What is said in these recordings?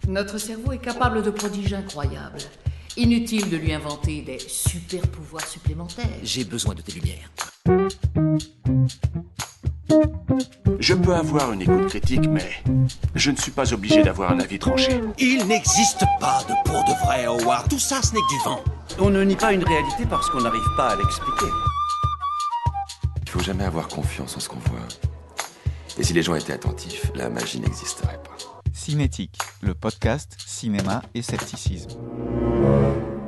Notre cerveau est capable de prodiges incroyables. Inutile de lui inventer des super pouvoirs supplémentaires. J'ai besoin de tes lumières. Je peux avoir une écoute critique, mais je ne suis pas obligé d'avoir un avis tranché. Il n'existe pas de pour de vrai, Howard. Tout ça, ce n'est que du vent. On ne nie pas une réalité parce qu'on n'arrive pas à l'expliquer. Il faut jamais avoir confiance en ce qu'on voit. Et si les gens étaient attentifs, la magie n'existerait pas. Cinétique, le podcast cinéma et scepticisme.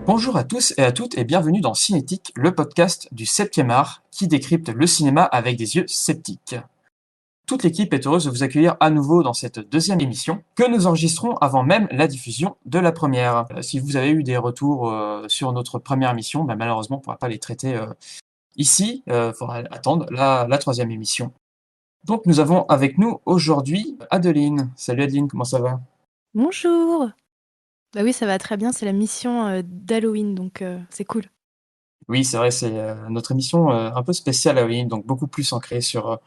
Bonjour à tous et à toutes et bienvenue dans Cinétique, le podcast du 7e art qui décrypte le cinéma avec des yeux sceptiques. Toute l'équipe est heureuse de vous accueillir à nouveau dans cette deuxième émission que nous enregistrons avant même la diffusion de la première. Si vous avez eu des retours sur notre première émission, malheureusement on ne pourra pas les traiter ici, il faudra attendre la troisième émission. Donc nous avons avec nous aujourd'hui Adeline. Salut Adeline, comment ça va ? Bonjour. Bah oui, ça va très bien, c'est la mission d'Halloween, donc c'est cool. Oui, c'est vrai, c'est notre émission un peu spéciale Halloween, donc beaucoup plus ancrée sur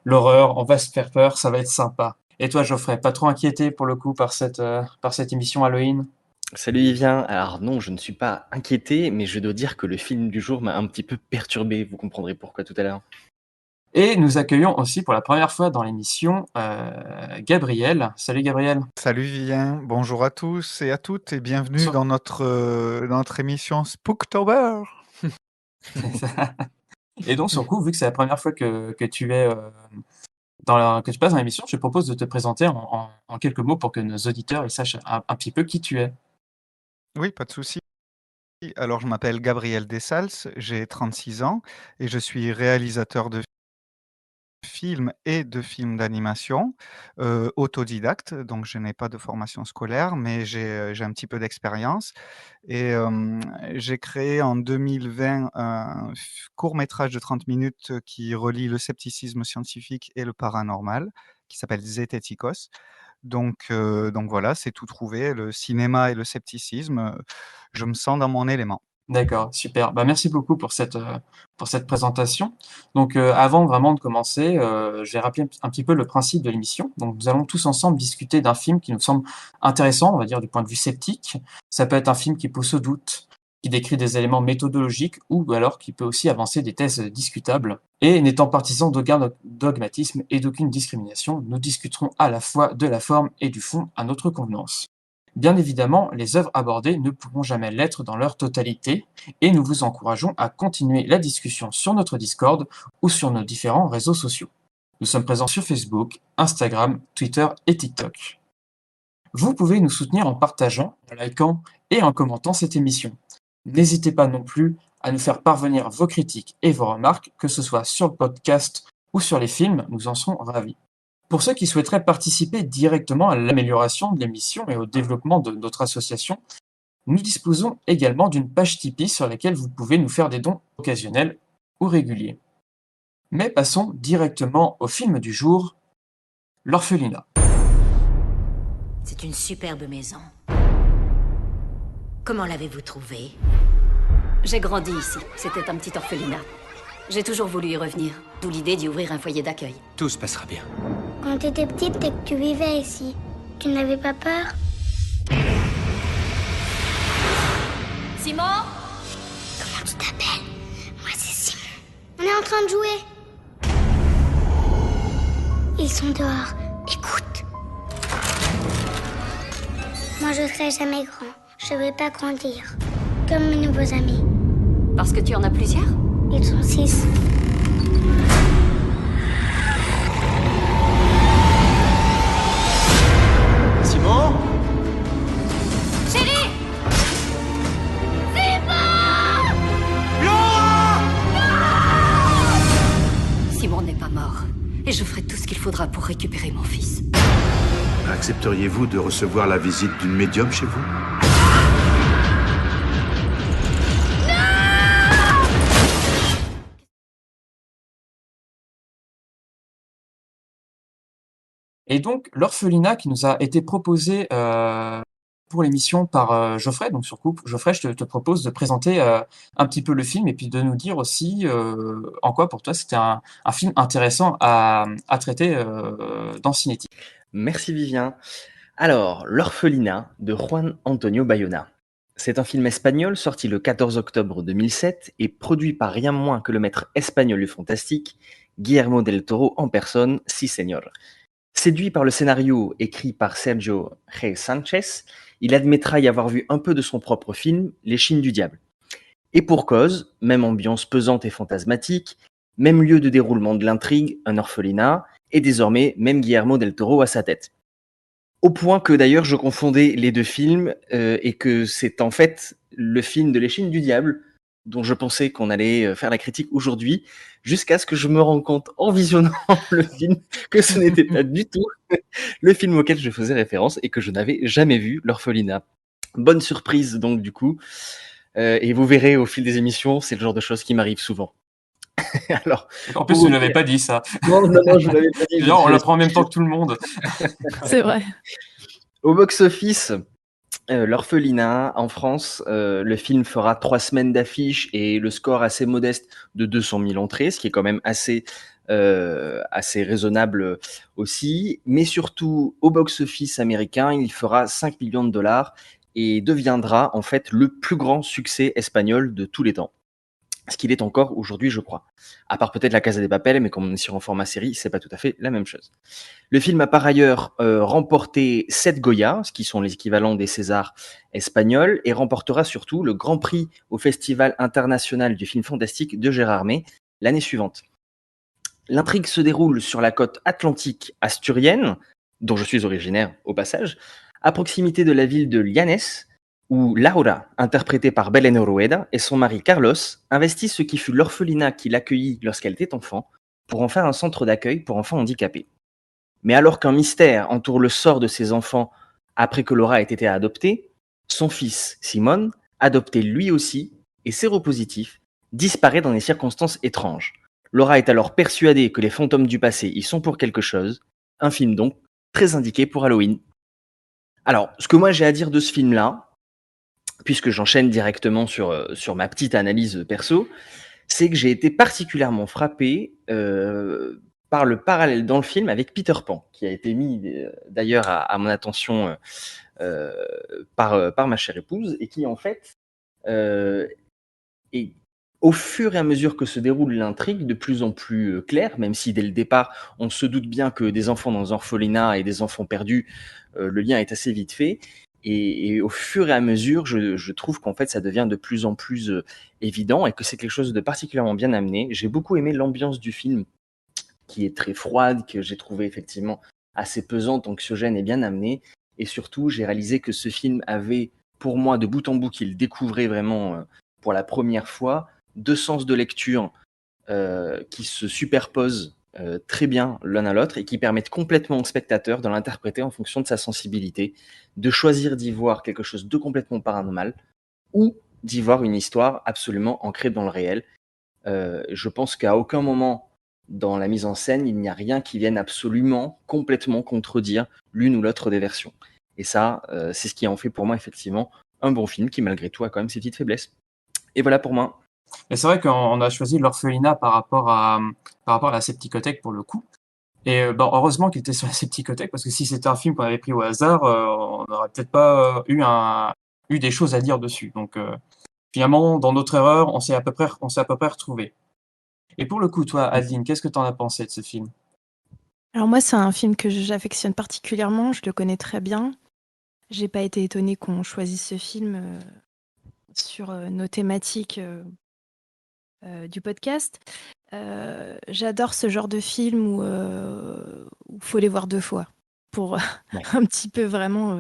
l'horreur. On va se faire peur, ça va être sympa. Et toi Geoffrey, pas trop inquiété pour le coup par cette émission Halloween ? Salut Vivien, alors non, je ne suis pas inquiété, mais je dois dire que le film du jour m'a un petit peu perturbé, vous comprendrez pourquoi tout à l'heure. Et nous accueillons aussi pour la première fois dans l'émission Gabriel. Salut Gabriel. Salut Vivien, bonjour à tous et à toutes et bienvenue dans notre émission Spooktober. Et donc sur le coup, vu que c'est la première fois que tu es que tu passes dans l'émission, je te propose de te présenter en quelques mots pour que nos auditeurs ils sachent un petit peu qui tu es. Oui, pas de souci. Alors je m'appelle Gabriel Dessals, j'ai 36 ans et je suis réalisateur de films et de films d'animation, autodidacte, donc je n'ai pas de formation scolaire, mais j'ai un petit peu d'expérience et j'ai créé en 2020 un court-métrage de 30 minutes qui relie le scepticisme scientifique et le paranormal, qui s'appelle Zététikos. Donc voilà, c'est tout trouvé, le cinéma et le scepticisme, je me sens dans mon élément. D'accord, super. Merci beaucoup pour cette présentation. Donc, avant vraiment de commencer, je vais rappeler un petit peu le principe de l'émission. Donc, nous allons tous ensemble discuter d'un film qui nous semble intéressant, on va dire du point de vue sceptique. Ça peut être un film qui pousse au doute, qui décrit des éléments méthodologiques ou alors qui peut aussi avancer des thèses discutables. Et n'étant partisans d'aucun dogmatisme et d'aucune discrimination, nous discuterons à la fois de la forme et du fond à notre convenance. Bien évidemment, les œuvres abordées ne pourront jamais l'être dans leur totalité, et nous vous encourageons à continuer la discussion sur notre Discord ou sur nos différents réseaux sociaux. Nous sommes présents sur Facebook, Instagram, Twitter et TikTok. Vous pouvez nous soutenir en partageant, en likant et en commentant cette émission. N'hésitez pas non plus à nous faire parvenir vos critiques et vos remarques, que ce soit sur le podcast ou sur les films, nous en serons ravis. Pour ceux qui souhaiteraient participer directement à l'amélioration de l'émission et au développement de notre association, nous disposons également d'une page Tipeee sur laquelle vous pouvez nous faire des dons occasionnels ou réguliers. Mais passons directement au film du jour, L'Orphelinat. C'est une superbe maison. Comment l'avez-vous trouvée ? J'ai grandi ici, c'était un petit orphelinat. J'ai toujours voulu y revenir, d'où l'idée d'y ouvrir un foyer d'accueil. Tout se passera bien. Quand t'étais petite et que tu vivais ici, tu n'avais pas peur ? Simon ? Comment tu t'appelles ? Moi c'est Simon. On est en train de jouer. Ils sont dehors. Écoute. Moi je serai jamais grand. Je vais pas grandir. Comme mes nouveaux amis. Parce que tu en as plusieurs ? Ils sont 6. Simon ? Chérie ! Simon n'est pas mort. Et je ferai tout ce qu'il faudra pour récupérer mon fils. Accepteriez-vous de recevoir la visite d'une médium chez vous ? Et donc, L'Orphelinat qui nous a été proposé pour l'émission par Geoffrey. Donc, sur coup, Geoffrey, je te propose de présenter un petit peu le film et puis de nous dire aussi en quoi, pour toi, c'était un film intéressant à traiter dans Cinétique. Merci Vivien. Alors, L'Orphelinat de Juan Antonio Bayona. C'est un film espagnol sorti le 14 octobre 2007 et produit par rien moins que le maître espagnol du fantastique, Guillermo del Toro en personne, si señor. Séduit par le scénario écrit par Sergio G. Sanchez, il admettra y avoir vu un peu de son propre film, Les Chines du Diable. Et pour cause, même ambiance pesante et fantasmatique, même lieu de déroulement de l'intrigue, un orphelinat, et désormais même Guillermo del Toro à sa tête. Au point que d'ailleurs je confondais les deux films et que c'est en fait le film de Les Chines du Diable dont je pensais qu'on allait faire la critique aujourd'hui, jusqu'à ce que je me rende compte en visionnant le film que ce n'était pas du tout le film auquel je faisais référence et que je n'avais jamais vu, L'Orphelinat. Bonne surprise donc du coup, et vous verrez au fil des émissions, c'est le genre de choses qui m'arrive souvent. Alors, En plus, tu ne l'avais pas dit ça. Non, je ne l'avais pas dit. D'ailleurs, on l'apprend en même temps que tout le monde. C'est vrai. Au box-office, L'Orphelinat, en France, le film fera 3 semaines d'affiches et le score assez modeste de 200 000 entrées, ce qui est quand même assez raisonnable aussi. Mais surtout, au box-office américain, il fera 5 millions de dollars et deviendra en fait le plus grand succès espagnol de tous les temps. Ce qu'il est encore aujourd'hui, je crois. À part peut-être La Casa de Papel, mais comme on est sur un format série, c'est pas tout à fait la même chose. Le film a par ailleurs remporté 7 Goya, ce qui sont les équivalents des Césars espagnols, et remportera surtout le Grand Prix au Festival international du film fantastique de Gérardmer l'année suivante. L'intrigue se déroule sur la côte atlantique asturienne, dont je suis originaire au passage, à proximité de la ville de Llanes, où Laura, interprétée par Belén Rueda, et son mari Carlos investissent ce qui fut l'orphelinat qui l'accueillit lorsqu'elle était enfant, pour en faire un centre d'accueil pour enfants handicapés. Mais alors qu'un mystère entoure le sort de ces enfants après que Laura ait été adoptée, son fils, Simon, adopté lui aussi, et séropositif, disparaît dans des circonstances étranges. Laura est alors persuadée que les fantômes du passé y sont pour quelque chose, un film donc très indiqué pour Halloween. Alors, ce que moi j'ai à dire de ce film-là, puisque j'enchaîne directement sur ma petite analyse perso, c'est que j'ai été particulièrement frappé par le parallèle dans le film avec Peter Pan, qui a été mis d'ailleurs à mon attention par ma chère épouse, et qui en fait est, au fur et à mesure que se déroule l'intrigue, de plus en plus clair, même si dès le départ on se doute bien que des enfants dans un orphelinat et des enfants perdus, le lien est assez vite fait. Et au fur et à mesure, je trouve qu'en fait, ça devient de plus en plus évident et que c'est quelque chose de particulièrement bien amené. J'ai beaucoup aimé l'ambiance du film, qui est très froide, que j'ai trouvé effectivement assez pesante, anxiogène et bien amenée. Et surtout, j'ai réalisé que ce film avait, pour moi, de bout en bout, qu'il découvrait vraiment pour la première fois, 2 sens de lecture qui se superposent très bien l'un à l'autre et qui permettent complètement au spectateur de l'interpréter en fonction de sa sensibilité, de choisir d'y voir quelque chose de complètement paranormal ou d'y voir une histoire absolument ancrée dans le réel. Je pense qu'à aucun moment dans la mise en scène, il n'y a rien qui vienne absolument complètement contredire l'une ou l'autre des versions. Et ça, c'est ce qui en fait pour moi effectivement un bon film qui malgré tout a quand même ses petites faiblesses. Et voilà pour moi. Et c'est vrai qu'on a choisi l'orphelinat par rapport à la Septicothèque pour le coup. Et heureusement qu'il était sur la Septicothèque, parce que si c'était un film qu'on avait pris au hasard, on n'aurait peut-être pas eu des choses à dire dessus. Donc finalement, dans notre erreur, on s'est à peu près retrouvé. Et pour le coup, toi, Adeline, qu'est-ce que tu en as pensé de ce film? Alors moi, c'est un film que j'affectionne particulièrement, je le connais très bien. J'ai pas été étonnée qu'on choisisse ce film sur nos thématiques du podcast. J'adore ce genre de film où faut les voir 2 fois pour un petit peu vraiment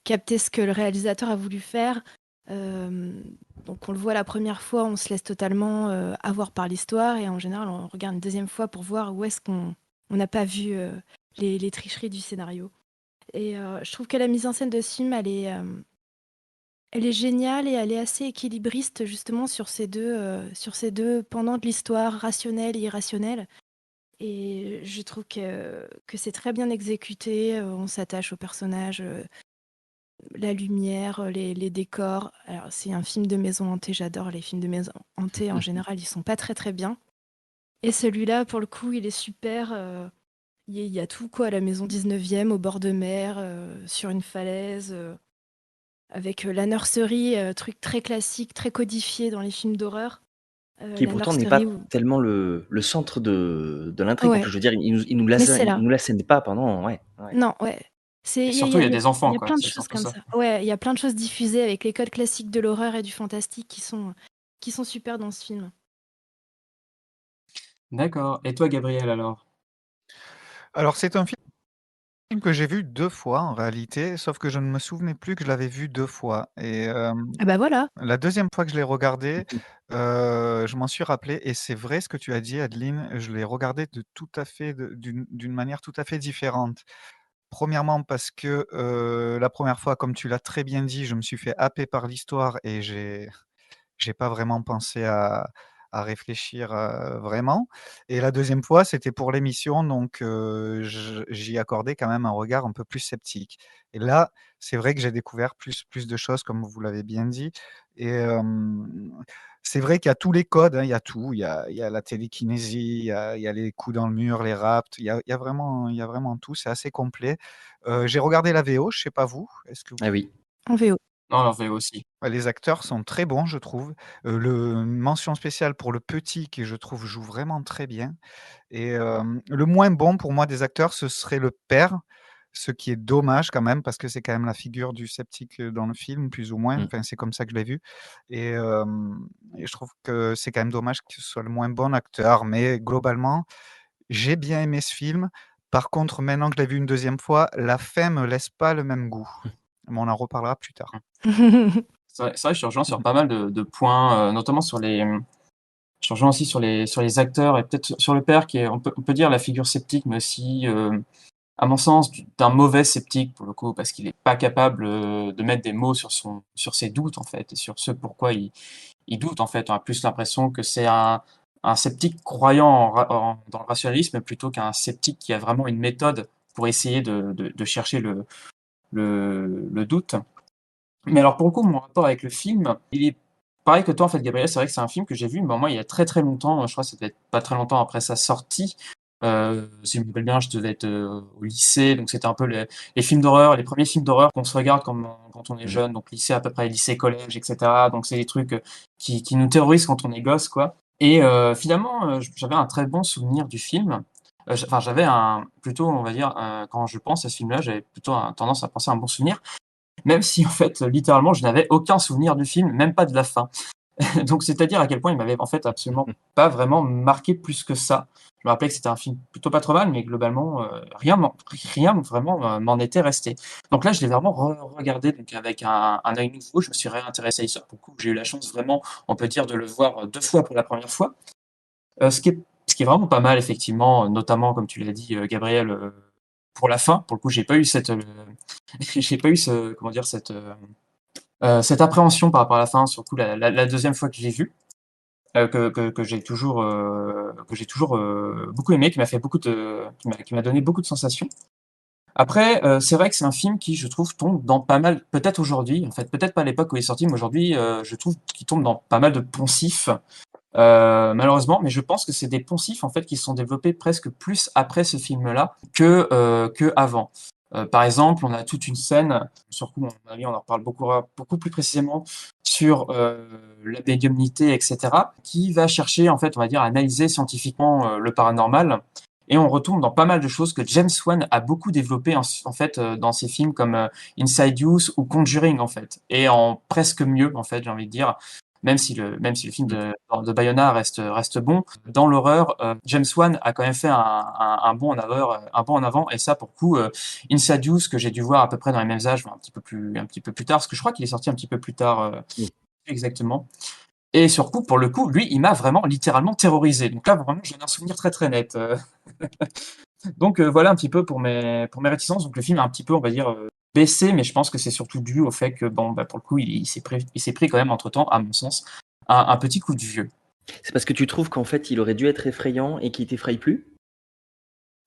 capter ce que le réalisateur a voulu faire. Donc on le voit la première fois, on se laisse totalement avoir par l'histoire et en général on regarde une deuxième fois pour voir où est-ce qu'on n'a pas vu les tricheries du scénario. Et je trouve que la mise en scène de ce film, elle est géniale et elle est assez équilibriste justement sur ces deux pendant de l'histoire, rationnelle et irrationnelle. Et je trouve que c'est très bien exécuté, on s'attache aux personnages, la lumière, les décors. Alors c'est un film de maison hantée, j'adore les films de maison hantée, en général ils sont pas très très bien. Et celui-là pour le coup il est super, Il y a tout, quoi, à la maison 19e, au bord de mer, sur une falaise, avec la nursery, truc très classique, très codifié dans les films d'horreur. Qui La pourtant n'est pas nursery où tellement le centre de l'intrigue. Enfin, ouais, je veux dire, mais c'est il là. nous l'assène pas pendant. Ouais, ouais. Non, ouais. Et surtout, il y a des Il enfants, y a quoi. plein de C'est choses surtout comme ça. ça. Ouais, il y a plein de choses diffusées avec les codes classiques de l'horreur et du fantastique qui sont super dans ce film. D'accord. Et toi, Gabriel, alors? Alors c'est un film que j'ai vu 2 fois en réalité, sauf que je ne me souvenais plus que je l'avais vu 2 fois et Ah bah voilà! la deuxième fois que je l'ai regardé, je m'en suis rappelé et c'est vrai ce que tu as dit Adeline, je l'ai regardé de tout à fait d'une manière tout à fait différente. Premièrement parce que, la première fois, comme tu l'as très bien dit, je me suis fait happer par l'histoire et j'ai pas vraiment pensé à réfléchir, vraiment et la deuxième fois, c'était pour l'émission donc j'y accordais quand même un regard un peu plus sceptique et là, c'est vrai que j'ai découvert plus de choses comme vous l'avez bien dit et c'est vrai qu'il y a tous les codes, hein, il y a tout. Il y a la télékinésie, il y a les coups dans le mur, les rapts, il y a vraiment tout, c'est assez complet. J'ai regardé la VO, je sais pas vous, est-ce que Ah oui. En VO. Non, en VO aussi. Ouais, les acteurs sont très bons, je trouve. Le mention spéciale pour le petit qui, je trouve, joue vraiment très bien et le moins bon pour moi des acteurs, ce serait le père, ce qui est dommage quand même parce que c'est quand même la figure du sceptique, dans le film, plus ou moins. Mmh. Enfin, c'est comme ça que je l'ai vu et je trouve que c'est quand même dommage que ce soit le moins bon acteur mais globalement, j'ai bien aimé ce film. Par contre, maintenant que je l'ai vu une deuxième fois, la fin me laisse pas le même goût. Mais on en reparlera plus tard. C'est vrai que je te rejoins sur pas mal de points, notamment sur je te rejoins aussi sur les acteurs et peut-être sur le père qui est, on peut dire la figure sceptique, mais aussi, à mon sens, d'un mauvais sceptique pour le coup, parce qu'il est pas capable, de mettre des mots sur ses doutes en fait et sur ce pourquoi il doute en fait. On a plus l'impression que c'est un sceptique croyant dans le rationalisme plutôt qu'un sceptique qui a vraiment une méthode pour essayer de chercher le doute. Mais alors pour le coup, mon rapport avec le film, il est pareil que toi en fait, Gabriel. C'est vrai que c'est un film que j'ai vu, mais moi il y a très très longtemps. Je crois que ça devait être pas très longtemps après sa sortie. Si je me rappelle bien, je devais être au lycée, donc c'était un peu les films d'horreur, les premiers films d'horreur qu'on se regarde quand on est Mmh. jeune, donc lycée à peu près, lycée, collège, etc. Donc c'est des trucs qui nous terrorisent quand on est gosse, quoi. Et finalement, j'avais un très bon souvenir du film. Enfin, j'avais plutôt, on va dire, quand je pense à ce film-là, j'avais plutôt tendance à penser à un bon souvenir. Même si en fait, littéralement, je n'avais aucun souvenir du film, même pas de la fin. Donc c'est-à-dire à quel point il m'avait en fait absolument pas vraiment marqué plus que ça. Je me rappelais que c'était un film plutôt pas trop mal, mais globalement, rien vraiment m'en était resté. Donc là, je l'ai vraiment regardé donc avec un œil nouveau. Je me suis réintéressé à l'histoire. Pour le coup, j'ai eu la chance vraiment, on peut dire, de le voir 2 fois pour la première fois. Ce qui est vraiment pas mal, effectivement, notamment, comme tu l'as dit, Gabriel, pour la fin. Pour le coup, j'ai pas eu j'ai pas eu comment dire, cette appréhension par rapport à la fin, surtout la deuxième fois que j'ai vu, que j'ai toujours beaucoup aimé, qui m'a fait qui m'a donné beaucoup de sensations. Après, c'est vrai que c'est un film qui, je trouve, tombe dans pas mal, peut-être aujourd'hui, en fait, peut-être pas à l'époque où il est sorti, mais aujourd'hui, je trouve qu'il tombe dans pas mal de poncifs. Malheureusement, mais je pense que c'est des poncifs en fait qui se sont développés presque plus après ce film-là que avant. Par exemple, on a toute une scène, sur coup, à mon avis, on en reparle beaucoup plus précisément sur la médiumnité, etc., qui va chercher, en fait, on va dire, à analyser scientifiquement le paranormal. Et on retombe dans pas mal de choses que James Wan a beaucoup développé en fait dans ses films comme Inside Use ou Conjuring en fait, et en presque mieux en fait, j'ai envie de dire. Même si le film de Bayona reste bon, dans l'horreur, James Wan a quand même fait un bond en avant, et ça pour le coup, Inside Use que j'ai dû voir à peu près dans les mêmes âges, un petit peu plus tard, parce que je crois qu'il est sorti un petit peu plus tard, Oui. exactement. Et surtout, pour le coup, lui, il m'a vraiment littéralement terrorisé. Donc là, vraiment, j'en ai un souvenir très très net. Donc voilà un petit peu pour mes réticences. Donc le film a un petit peu, on va dire, baissé, mais je pense que c'est surtout dû au fait que, bon, bah, pour le coup, il s'est pris quand même entre-temps, à mon sens, un petit coup de vieux. C'est parce que tu trouves qu'en fait, il aurait dû être effrayant et qu'il t'effraie plus?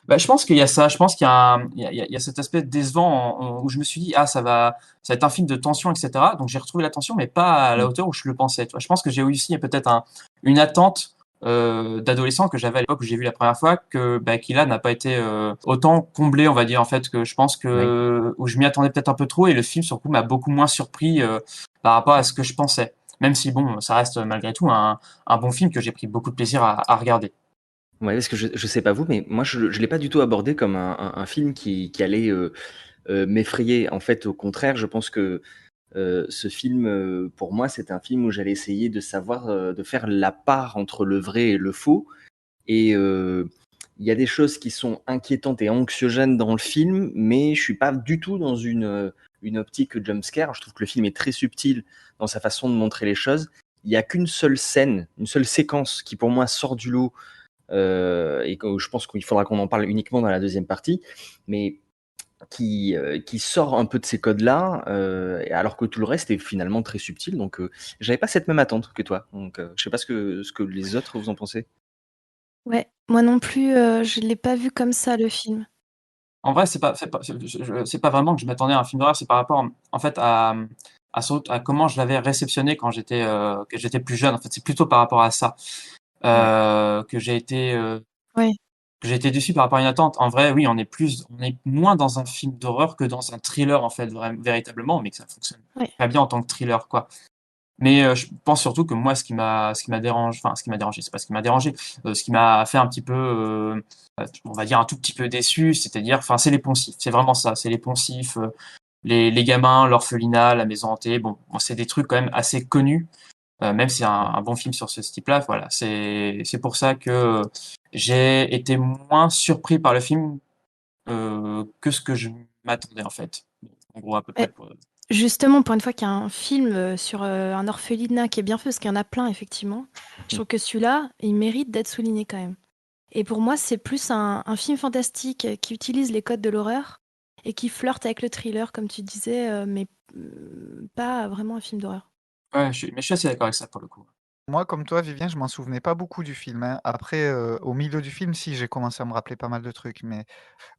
Bah, je pense qu'il y a ça. Je pense qu'il y a, il y a cet aspect décevant où je me suis dit, ah, ça va être un film de tension, etc. Donc j'ai retrouvé la tension, mais pas à la Mmh. hauteur où je le pensais. Tu vois. Je pense que j'ai aussi peut-être une attente d'adolescent que j'avais à l'époque où j'ai vu la première fois, qui là n'a pas été autant comblé, on va dire, en fait, que je pense que où je m'y attendais peut-être un peu trop, et le film surtout m'a beaucoup moins surpris par rapport à ce que je pensais. Même si bon, ça reste malgré tout un bon film que j'ai pris beaucoup de plaisir à regarder. Ouais, parce que je sais pas vous, mais moi je l'ai pas du tout abordé comme un film qui allait m'effrayer. En fait, au contraire, je pense que ce film, pour moi, c'est un film où j'allais essayer de savoir, de faire la part entre le vrai et le faux. Et il y a des choses qui sont inquiétantes et anxiogènes dans le film, mais je suis pas du tout dans une optique jumpscare. Je trouve que le film est très subtil dans sa façon de montrer les choses. Il y a qu'une seule scène, une seule séquence qui pour moi sort du lot, et que je pense qu'il faudra qu'on en parle uniquement dans la deuxième partie, mais qui sort un peu de ces codes-là, alors que tout le reste est finalement très subtil. Donc, j'avais pas cette même attente que toi. Donc, je sais pas ce que les autres vous en pensez. Ouais, moi non plus, je l'ai pas vu comme ça le film. En vrai, c'est pas vraiment que je m'attendais à un film d'horreur, c'est par rapport, en fait, à comment je l'avais réceptionné quand que j'étais plus jeune. En fait, c'est plutôt par rapport à ça que j'ai été Ouais. que j'ai été déçu par rapport à une attente. En vrai, oui, on est moins dans un film d'horreur que dans un thriller, en fait, véritablement, mais que ça fonctionne Ouais. très bien en tant que thriller, quoi. Mais je pense surtout que moi, ce qui m'a dérangé, enfin, ce qui m'a dérangé, c'est pas ce qui m'a dérangé, ce qui m'a fait un petit peu, on va dire un tout petit peu déçu, c'est-à-dire, enfin, c'est les poncifs, c'est vraiment ça, c'est les poncifs, les gamins, l'orphelinat, la maison hantée, bon, c'est des trucs quand même assez connus, même si c'est un bon film sur ce type-là, voilà, c'est pour ça que j'ai été moins surpris par le film que ce que je m'attendais, en fait. Bon, en gros, à peu près. Justement, pour une fois qu'il y a un film sur un orphelinat qui est bien fait, parce qu'il y en a plein, effectivement, je trouve que celui-là, il mérite d'être souligné quand même. Et pour moi, c'est plus un film fantastique qui utilise les codes de l'horreur et qui flirte avec le thriller, comme tu disais, mais pas vraiment un film d'horreur. Ouais, mais je suis assez d'accord avec ça pour le coup. Moi, comme toi, Vivien, je m'en souvenais pas beaucoup du film, hein. Après, au milieu du film, si, j'ai commencé à me rappeler pas mal de trucs, mais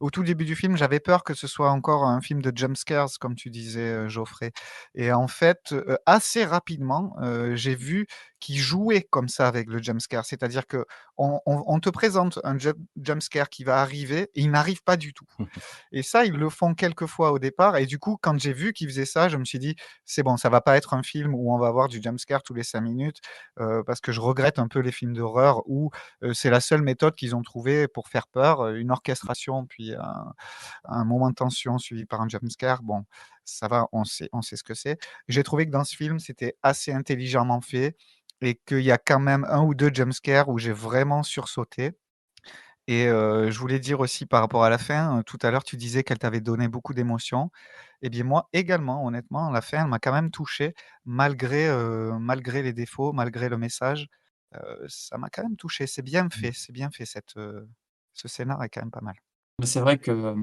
au tout début du film, j'avais peur que ce soit encore un film de jump scares, comme tu disais, Geoffrey. Et en fait, assez rapidement, j'ai vu qu'ils jouaient comme ça avec le jump scare. C'est-à-dire qu'on te présente un jump scare qui va arriver et il n'arrive pas du tout. Et ça, ils le font quelques fois au départ. Et du coup, quand j'ai vu qu'ils faisaient ça, je me suis dit, c'est bon, ça va pas être un film où on va avoir du jumpscare tous les 5 minutes, parce que je regrette un peu les films d'horreur où c'est la seule méthode qu'ils ont trouvée pour faire peur, une orchestration, puis un moment de tension suivi par un jumpscare. Bon, ça va, on sait ce que c'est. J'ai trouvé que dans ce film, c'était assez intelligemment fait et qu'il y a quand même un ou deux jumpscares où j'ai vraiment sursauté. Et je voulais dire aussi par rapport à la fin, tout à l'heure, tu disais qu'elle t'avait donné beaucoup d'émotions. Eh bien moi également, honnêtement, la fin, elle m'a quand même touché malgré les défauts, malgré le message. Ça m'a quand même touché. C'est bien fait ce scénar est quand même pas mal. Mais c'est vrai que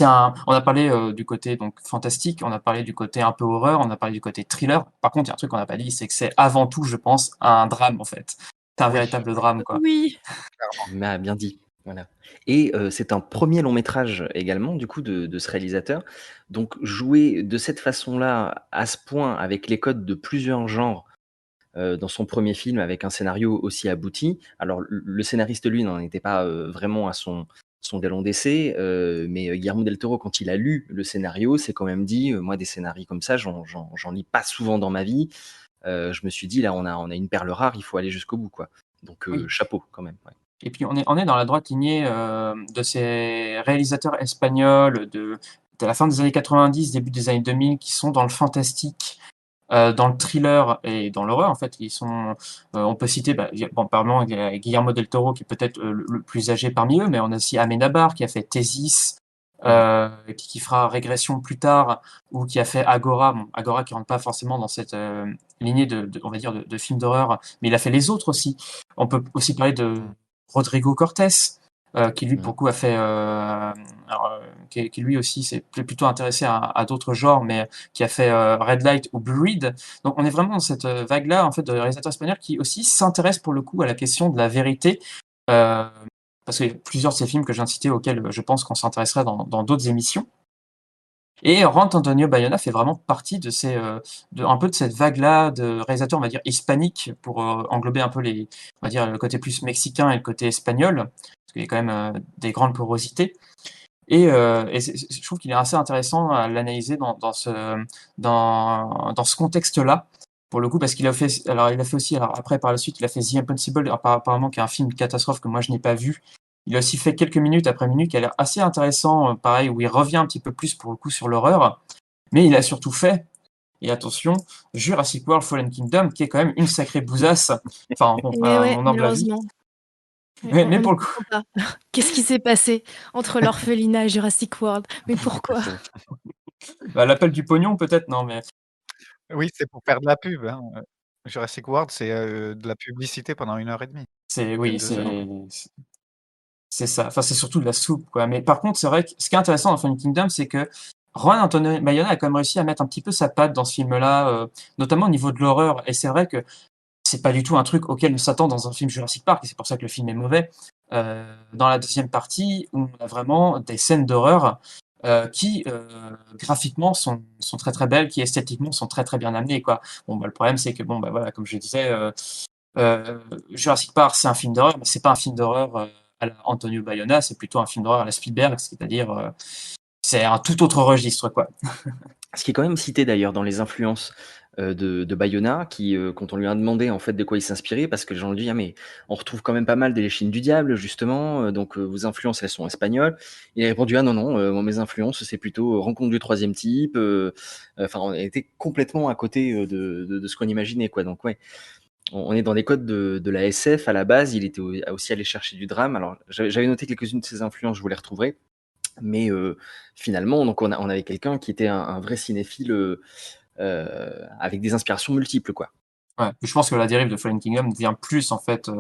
on a parlé du côté donc fantastique, on a parlé du côté un peu horreur, on a parlé du côté thriller. Par contre, il y a un truc qu'on n'a pas dit, c'est que c'est avant tout, je pense, un drame en fait. C'est un Oui. véritable drame, quoi. Oui. Mais bien dit. Voilà. Et c'est un premier long métrage également, du coup, de ce réalisateur. Donc, jouer de cette façon-là, à ce point, avec les codes de plusieurs genres, dans son premier film, avec un scénario aussi abouti. Alors, le scénariste, lui, n'en était pas vraiment à son galon d'essai, mais Guillermo del Toro, quand il a lu le scénario, s'est quand même dit, moi, des scénarios comme ça, j'en lis pas souvent dans ma vie. Je me suis dit, là, on a une perle rare, il faut aller jusqu'au bout, quoi. Donc, Oui. chapeau, quand même. Ouais. Et puis on est dans la droite lignée de ces réalisateurs espagnols de la fin des années 90, début des années 2000, qui sont dans le fantastique, dans le thriller et dans l'horreur. En fait, ils sont. On peut citer, pardon, Guillermo del Toro, qui est peut-être le plus âgé parmi eux, mais on a aussi Amenábar qui a fait Thésis, qui fera Régression plus tard, ou qui a fait Agora. Bon, Agora qui rentre pas forcément dans cette lignée on va dire, de films d'horreur, mais il a fait les autres aussi. On peut aussi parler de Rodrigo Cortés, qui lui, pour le coup, a fait, qui lui aussi s'est plutôt intéressé à d'autres genres, mais qui a fait Red Light ou Blue Reed. Donc, on est vraiment dans cette vague-là, en fait, de réalisateurs espagnols qui aussi s'intéressent pour le coup à la question de la vérité, parce qu'il y a plusieurs de ces films que je viens de citer auxquels je pense qu'on s'intéresserait dans d'autres émissions. Et Juan Antonio Bayona fait vraiment partie un peu de cette vague-là de réalisateurs, on va dire, hispaniques, pour englober un peu on va dire, le côté plus mexicain et le côté espagnol, parce qu'il y a quand même des grandes porosités. Je trouve qu'il est assez intéressant à l'analyser dans ce contexte-là, pour le coup, parce qu'il a fait, alors il a fait aussi, alors après par la suite, il a fait The Impossible, apparemment qui est un film catastrophe que moi je n'ai pas vu. Il a aussi fait Quelques minutes après minute, qui a l'air assez intéressant, pareil, où il revient un petit peu plus pour le coup sur l'horreur. Mais il a surtout fait, et attention, Jurassic World Fallen Kingdom, qui est quand même une sacrée bousasse. Enfin, bon, Et à ouais, mon humble avis. malheureusement. Mais On ne pour le coup, comprend pas. Qu'est-ce qui s'est passé entre l'orphelinat et Jurassic World? Mais pourquoi? bah, l'appel du pognon, peut-être, non, mais Oui, c'est pour faire de la pub, hein, Jurassic World, c'est, de la publicité pendant 1 h 30, oui, même 2 heures. c'est ça. Enfin, c'est surtout de la soupe, quoi. Mais par contre, c'est vrai que ce qui est intéressant dans Fallen Kingdom, c'est que Juan Antonio Bayona a quand même réussi à mettre un petit peu sa patte dans ce film-là, notamment au niveau de l'horreur. Et c'est vrai que c'est pas du tout un truc auquel on s'attend dans un film Jurassic Park, et c'est pour ça que le film est mauvais. Dans la deuxième partie, on a vraiment des scènes d'horreur qui, graphiquement, sont très très belles, qui esthétiquement sont très très bien amenées, quoi. Bon, bah, le problème, c'est que, bon, bah, voilà, comme je disais, Jurassic Park, c'est un film d'horreur, mais c'est pas un film d'horreur à la Antonio Bayona, c'est plutôt un film d'horreur à la Spielberg, c'est-à-dire c'est un tout autre registre, quoi. Ce qui est quand même cité d'ailleurs dans les influences de Bayona, qui, quand on lui a demandé en fait de quoi il s'inspirait, parce que les gens lui disent: «Ah mais on retrouve quand même pas mal des Chines du diable justement, donc vos influences elles sont espagnoles». Il a répondu: «Ah non, non, moi mes influences c'est plutôt Rencontre du troisième type», enfin on était complètement à côté, de ce qu'on imaginait quoi, donc ouais, on est dans les codes de la SF à la base, il était aussi allé chercher du drame. Alors j'avais noté quelques-unes de ses influences, je vous les retrouverai. Mais finalement, donc on avait quelqu'un qui était un vrai cinéphile, avec des inspirations multiples, quoi. Ouais. Je pense que la dérive de Fallen Kingdom vient plus, en fait,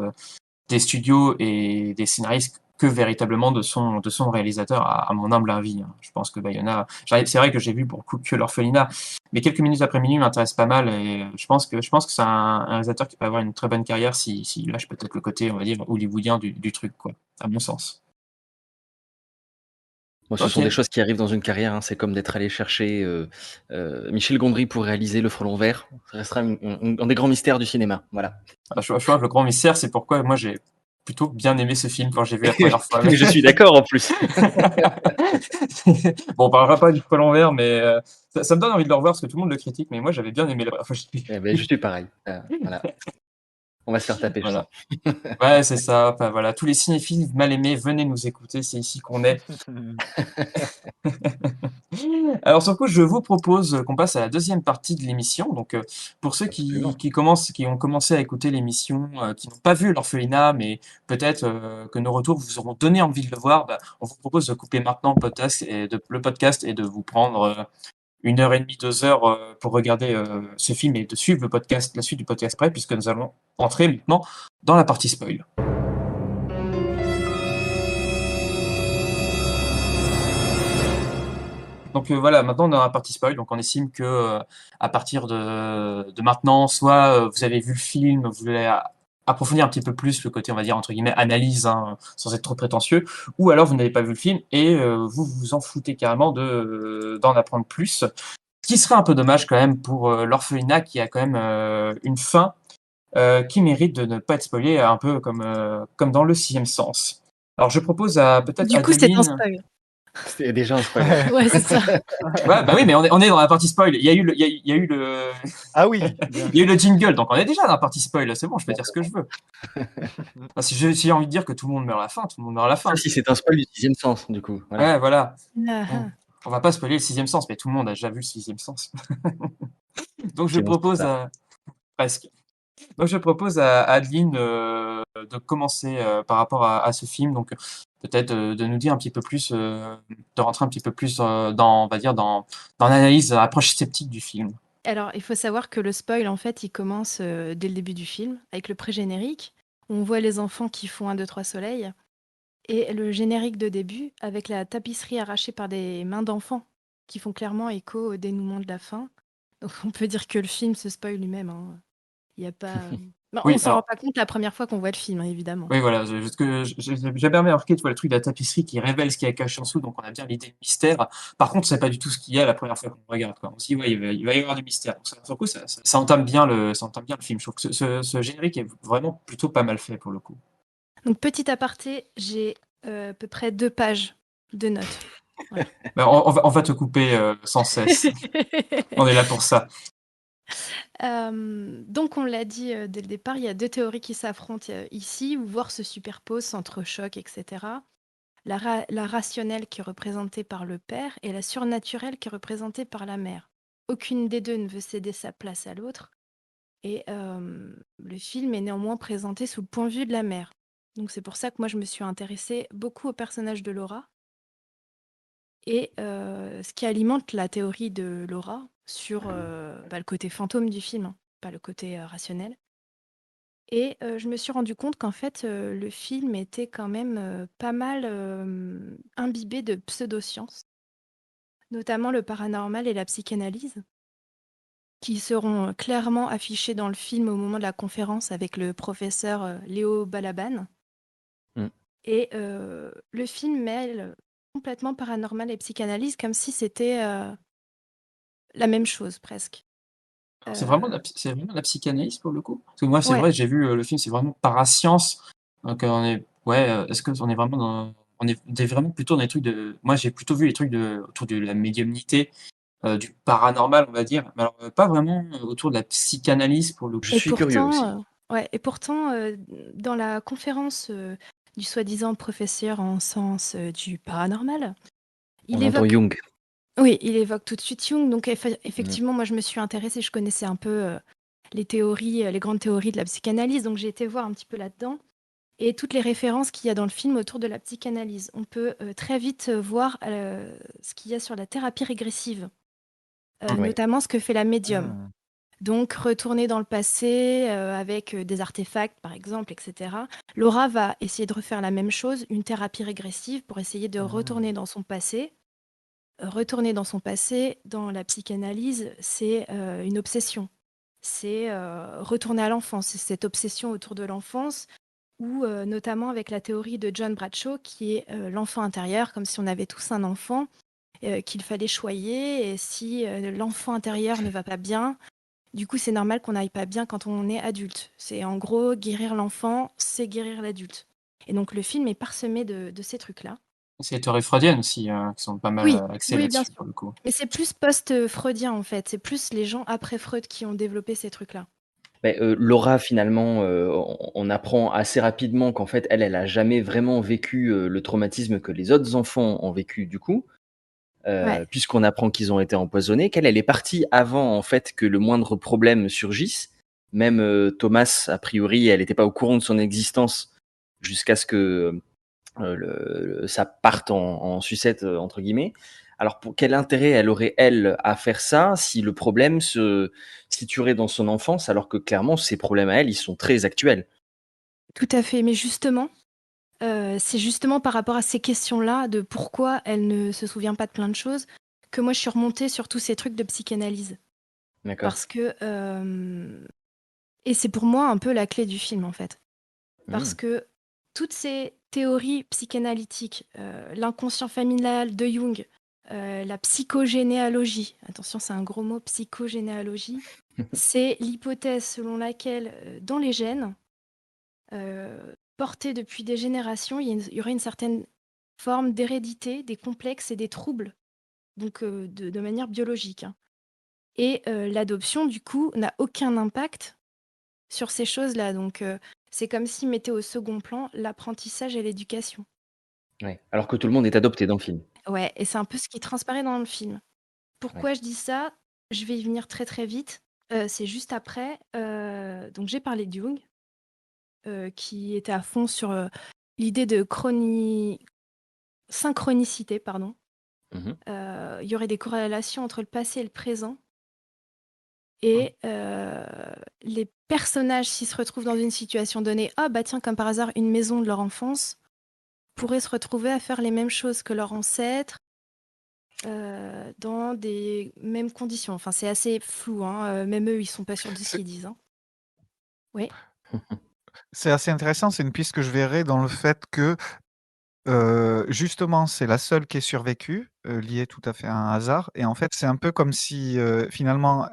des studios et des scénaristes que véritablement de son réalisateur, à mon humble avis, hein. Je pense que Bayona, c'est vrai que j'ai vu pour le coup que l'orphelinat, mais Quelques minutes après minuit m'intéresse pas mal, et je pense que c'est un réalisateur qui peut avoir une très bonne carrière s'il lâche peut-être le côté, on va dire, hollywoodien du truc, quoi, à mon sens. Moi, ce sont des Ok. choses qui arrivent dans une carrière, hein. C'est comme d'être allé chercher, Michel Gondry pour réaliser Le Frelon vert. Ça restera un des grands mystères du cinéma, voilà. Je vois que le grand mystère, c'est pourquoi moi j'ai plutôt bien aimé ce film quand j'ai vu la première fois. Mais je suis d'accord en plus. Bon, on parlera pas du poil en vert, mais ça me donne envie de le revoir parce que tout le monde le critique, mais moi j'avais bien aimé la première fois que j'ai vu. Eh ben, je suis pareil. Voilà. On va se faire taper, je Voilà. sens. Ouais, c'est ça. Enfin, voilà, tous les cinéphiles mal aimés, venez nous écouter, c'est ici qu'on est. Alors, sur le coup, je vous propose qu'on passe à la deuxième partie de l'émission. Donc, pour ceux Absolument. qui ont commencé à écouter l'émission, qui n'ont pas vu l'orphelinat, mais peut-être que nos retours vous auront donné envie de le voir, bah, on vous propose de couper maintenant le podcast et de vous prendre 1 h 30, 2 heures pour regarder ce film et de suivre la suite du podcast après, puisque nous allons entrer maintenant dans la partie spoil. Donc voilà, maintenant dans la partie spoil, donc on estime que à partir de maintenant, soit vous avez vu le film, vous voulez approfondir un petit peu plus le côté, on va dire, entre guillemets, analyse, hein, sans être trop prétentieux, ou alors vous n'avez pas vu le film et vous vous en foutez carrément d'en apprendre plus. Ce qui serait un peu dommage quand même pour l'orphelinat, qui a quand même une fin qui mérite de ne pas être spoilée, un peu comme dans Le Sixième Sens. Alors je propose à peut-être Du coup, c'est un Adeline. spoil. C'était déjà un spoiler. Ouais, c'est ça. Ouais, bah oui, mais on est dans la partie spoil. Il y a eu le, Ah oui, il y a eu le jingle, donc on est déjà dans la partie spoil. C'est bon, je peux dire ce que je veux. Enfin, si j'ai envie de dire que tout le monde meurt à la fin, tout le monde meurt à la Ça, fin. si c'est un spoil du sixième sens, du coup. Voilà. Ouais, voilà. Ah, ah. On va pas spoiler le Sixième Sens, mais tout le monde a déjà vu le Sixième Sens. Donc je C'est bon, c'est propose ça. presque. Donc je propose à Adeline de commencer par rapport à ce film. Donc peut-être de nous dire un petit peu plus, de rentrer un petit peu plus on va dire, dans l'analyse, approche sceptique du film. Alors, il faut savoir que le spoil, en fait, il commence dès le début du film, avec le pré-générique. On voit les enfants qui font 1, 2, 3 soleil. Et le générique de début, avec la tapisserie arrachée par des mains d'enfants, qui font clairement écho au dénouement de la fin. Donc, on peut dire que le film se spoil lui-même, hein. Il n'y a pas, Bah, on Oui, s'en rend alors, pas compte la première fois qu'on voit le film, hein, évidemment. oui, voilà, j'ai bien remarqué, tu vois, le truc de la tapisserie qui révèle ce qu'il y a caché en dessous, donc on a bien l'idée de mystère. Par contre, c'est pas du tout ce qu'il y a la première fois qu'on le regarde, quoi. On se dit, ouais, il va y avoir du mystère. Donc, sur le coup, ça entame bien le film. Je trouve que ce générique est vraiment plutôt pas mal fait pour le coup. Donc, petit aparté, j'ai à peu près 2 pages de notes. Voilà. Bah, on va te couper sans cesse. On est là pour ça. Donc on l'a dit, dès le départ, il y a 2 théories qui s'affrontent, ici ou voire se superposent, s'entrechoquent et cetera. La rationnelle qui est représentée par le père et la surnaturelle qui est représentée par la mère. Aucune des 2 ne veut céder sa place à l'autre et le film est néanmoins présenté sous le point de vue de la mère. Donc c'est pour ça que moi je me suis intéressée beaucoup au personnage de Laura et ce qui alimente la théorie de Laura sur, le côté fantôme du film, hein, pas le côté, rationnel et je me suis rendu compte qu'en fait, le film était quand même, pas mal, imbibé de pseudosciences, notamment le paranormal et la psychanalyse, qui seront, clairement affichés dans le film au moment de la conférence avec le professeur, Léo Balaban Mmh. et le film mêle complètement paranormal et psychanalyse comme si c'était, la même chose presque. C'est vraiment Heu, c'est vraiment de la psychanalyse pour le coup? Parce que moi, c'est ouais. vrai, j'ai vu le film, c'est vraiment parascience. Donc, on est, ouais, est-ce qu'on est vraiment dans. On est vraiment plutôt dans les trucs de. Moi, j'ai plutôt vu les trucs autour de la médiumnité, du paranormal, on va dire. Mais alors, pas vraiment autour de la psychanalyse pour le Je coup. Et suis curieux aussi. pourtant, ouais et pourtant, dans la conférence, du soi-disant professeur en sciences, du paranormal, il On entend évoque Jung. oui, il évoque tout de suite Jung, donc Mmh. effectivement, moi, je me suis intéressée, je connaissais un peu, les théories, les grandes théories de la psychanalyse, donc j'ai été voir un petit peu là-dedans et toutes les références qu'il y a dans le film autour de la psychanalyse. On peut, très vite, voir, ce qu'il y a sur la thérapie régressive, Mmh. Oui. notamment ce que fait la médium. Ah. Donc retourner dans le passé, avec, des artefacts par exemple et cetera. Laura va essayer de refaire la même chose, une thérapie régressive pour essayer de retourner Ah. dans son passé. Retourner dans son passé, dans la psychanalyse, c'est, une obsession. C'est, retourner à l'enfance. C'est cette obsession autour de l'enfance ou, notamment avec la théorie de John Bradshaw qui est, l'enfant intérieur, comme si on avait tous un enfant, qu'il fallait choyer et si, l'enfant intérieur ne va pas bien, du coup, c'est normal qu'on n'aille pas bien quand on est adulte. C'est en gros, guérir l'enfant, c'est guérir l'adulte. Et donc le film est parsemé de ces trucs-là. C'est les théories freudiennes aussi, qui sont pas mal Oui, axées oui, bien là-dessus sûr. pour le coup. Mais c'est plus post-freudien en fait. C'est plus les gens après Freud qui ont développé ces trucs-là. Beh, Laura finalement, on apprend assez rapidement qu'en fait elle a jamais vraiment vécu, le traumatisme que les autres enfants ont vécu du coup, Ouais. puisqu'on apprend qu'ils ont été empoisonnés, qu'elle est partie avant en fait que le moindre problème surgisse. Même, Thomas a priori elle était pas au courant de son existence jusqu'à ce que, ça parte en sucette, entre guillemets. Alors pour quel intérêt elle aurait, elle, à faire ça, si le problème se situerait dans son enfance, alors que clairement ses problèmes à elle, ils sont très actuels? Tout à fait. Mais justement, c'est justement par rapport à ces questions-là de pourquoi elle ne se souvient pas de plein de choses, que moi je suis remontée sur tous ces trucs de psychanalyse. D'accord. Parce que, et c'est pour moi un peu la clé du film en fait. Parce Mmh. que toutes ces théories psychanalytiques, l'inconscient familial de Jung, la psychogénéalogie, attention c'est un gros mot, psychogénéalogie, c'est l'hypothèse selon laquelle, dans les gènes, portés depuis des générations, il y aurait une certaine forme d'hérédité, des complexes et des troubles, donc de manière biologique, hein. Et l'adoption du coup n'a aucun impact sur ces choses-là, donc c'est comme s'ils mettaient au second plan l'apprentissage et l'éducation. Ouais, alors que tout le monde est adopté dans le film. Ouais et c'est un peu ce qui transparaît dans le film. Ouais. Pourquoi je dis ça? Je vais y venir très, très vite. C'est juste après, donc j'ai parlé de Jung, qui était à fond sur, l'idée de synchronicité, pardon. Mmh mh. Il y aurait des corrélations entre le passé et le présent et les personnages, s'ils se retrouvent dans une situation donnée, ah bah tiens, comme par hasard, une maison de leur enfance, pourraient se retrouver à faire les mêmes choses que leurs ancêtres, dans des mêmes conditions. Enfin, c'est assez flou, hein, même eux, ils sont pas sûrs de ce C'est qu'ils disent, hein. Oui? C'est assez intéressant, c'est une piste que je verrais dans le fait que, justement, c'est la seule qui ait survécu, liée tout à fait à un hasard et en fait, c'est un peu comme si, finalement,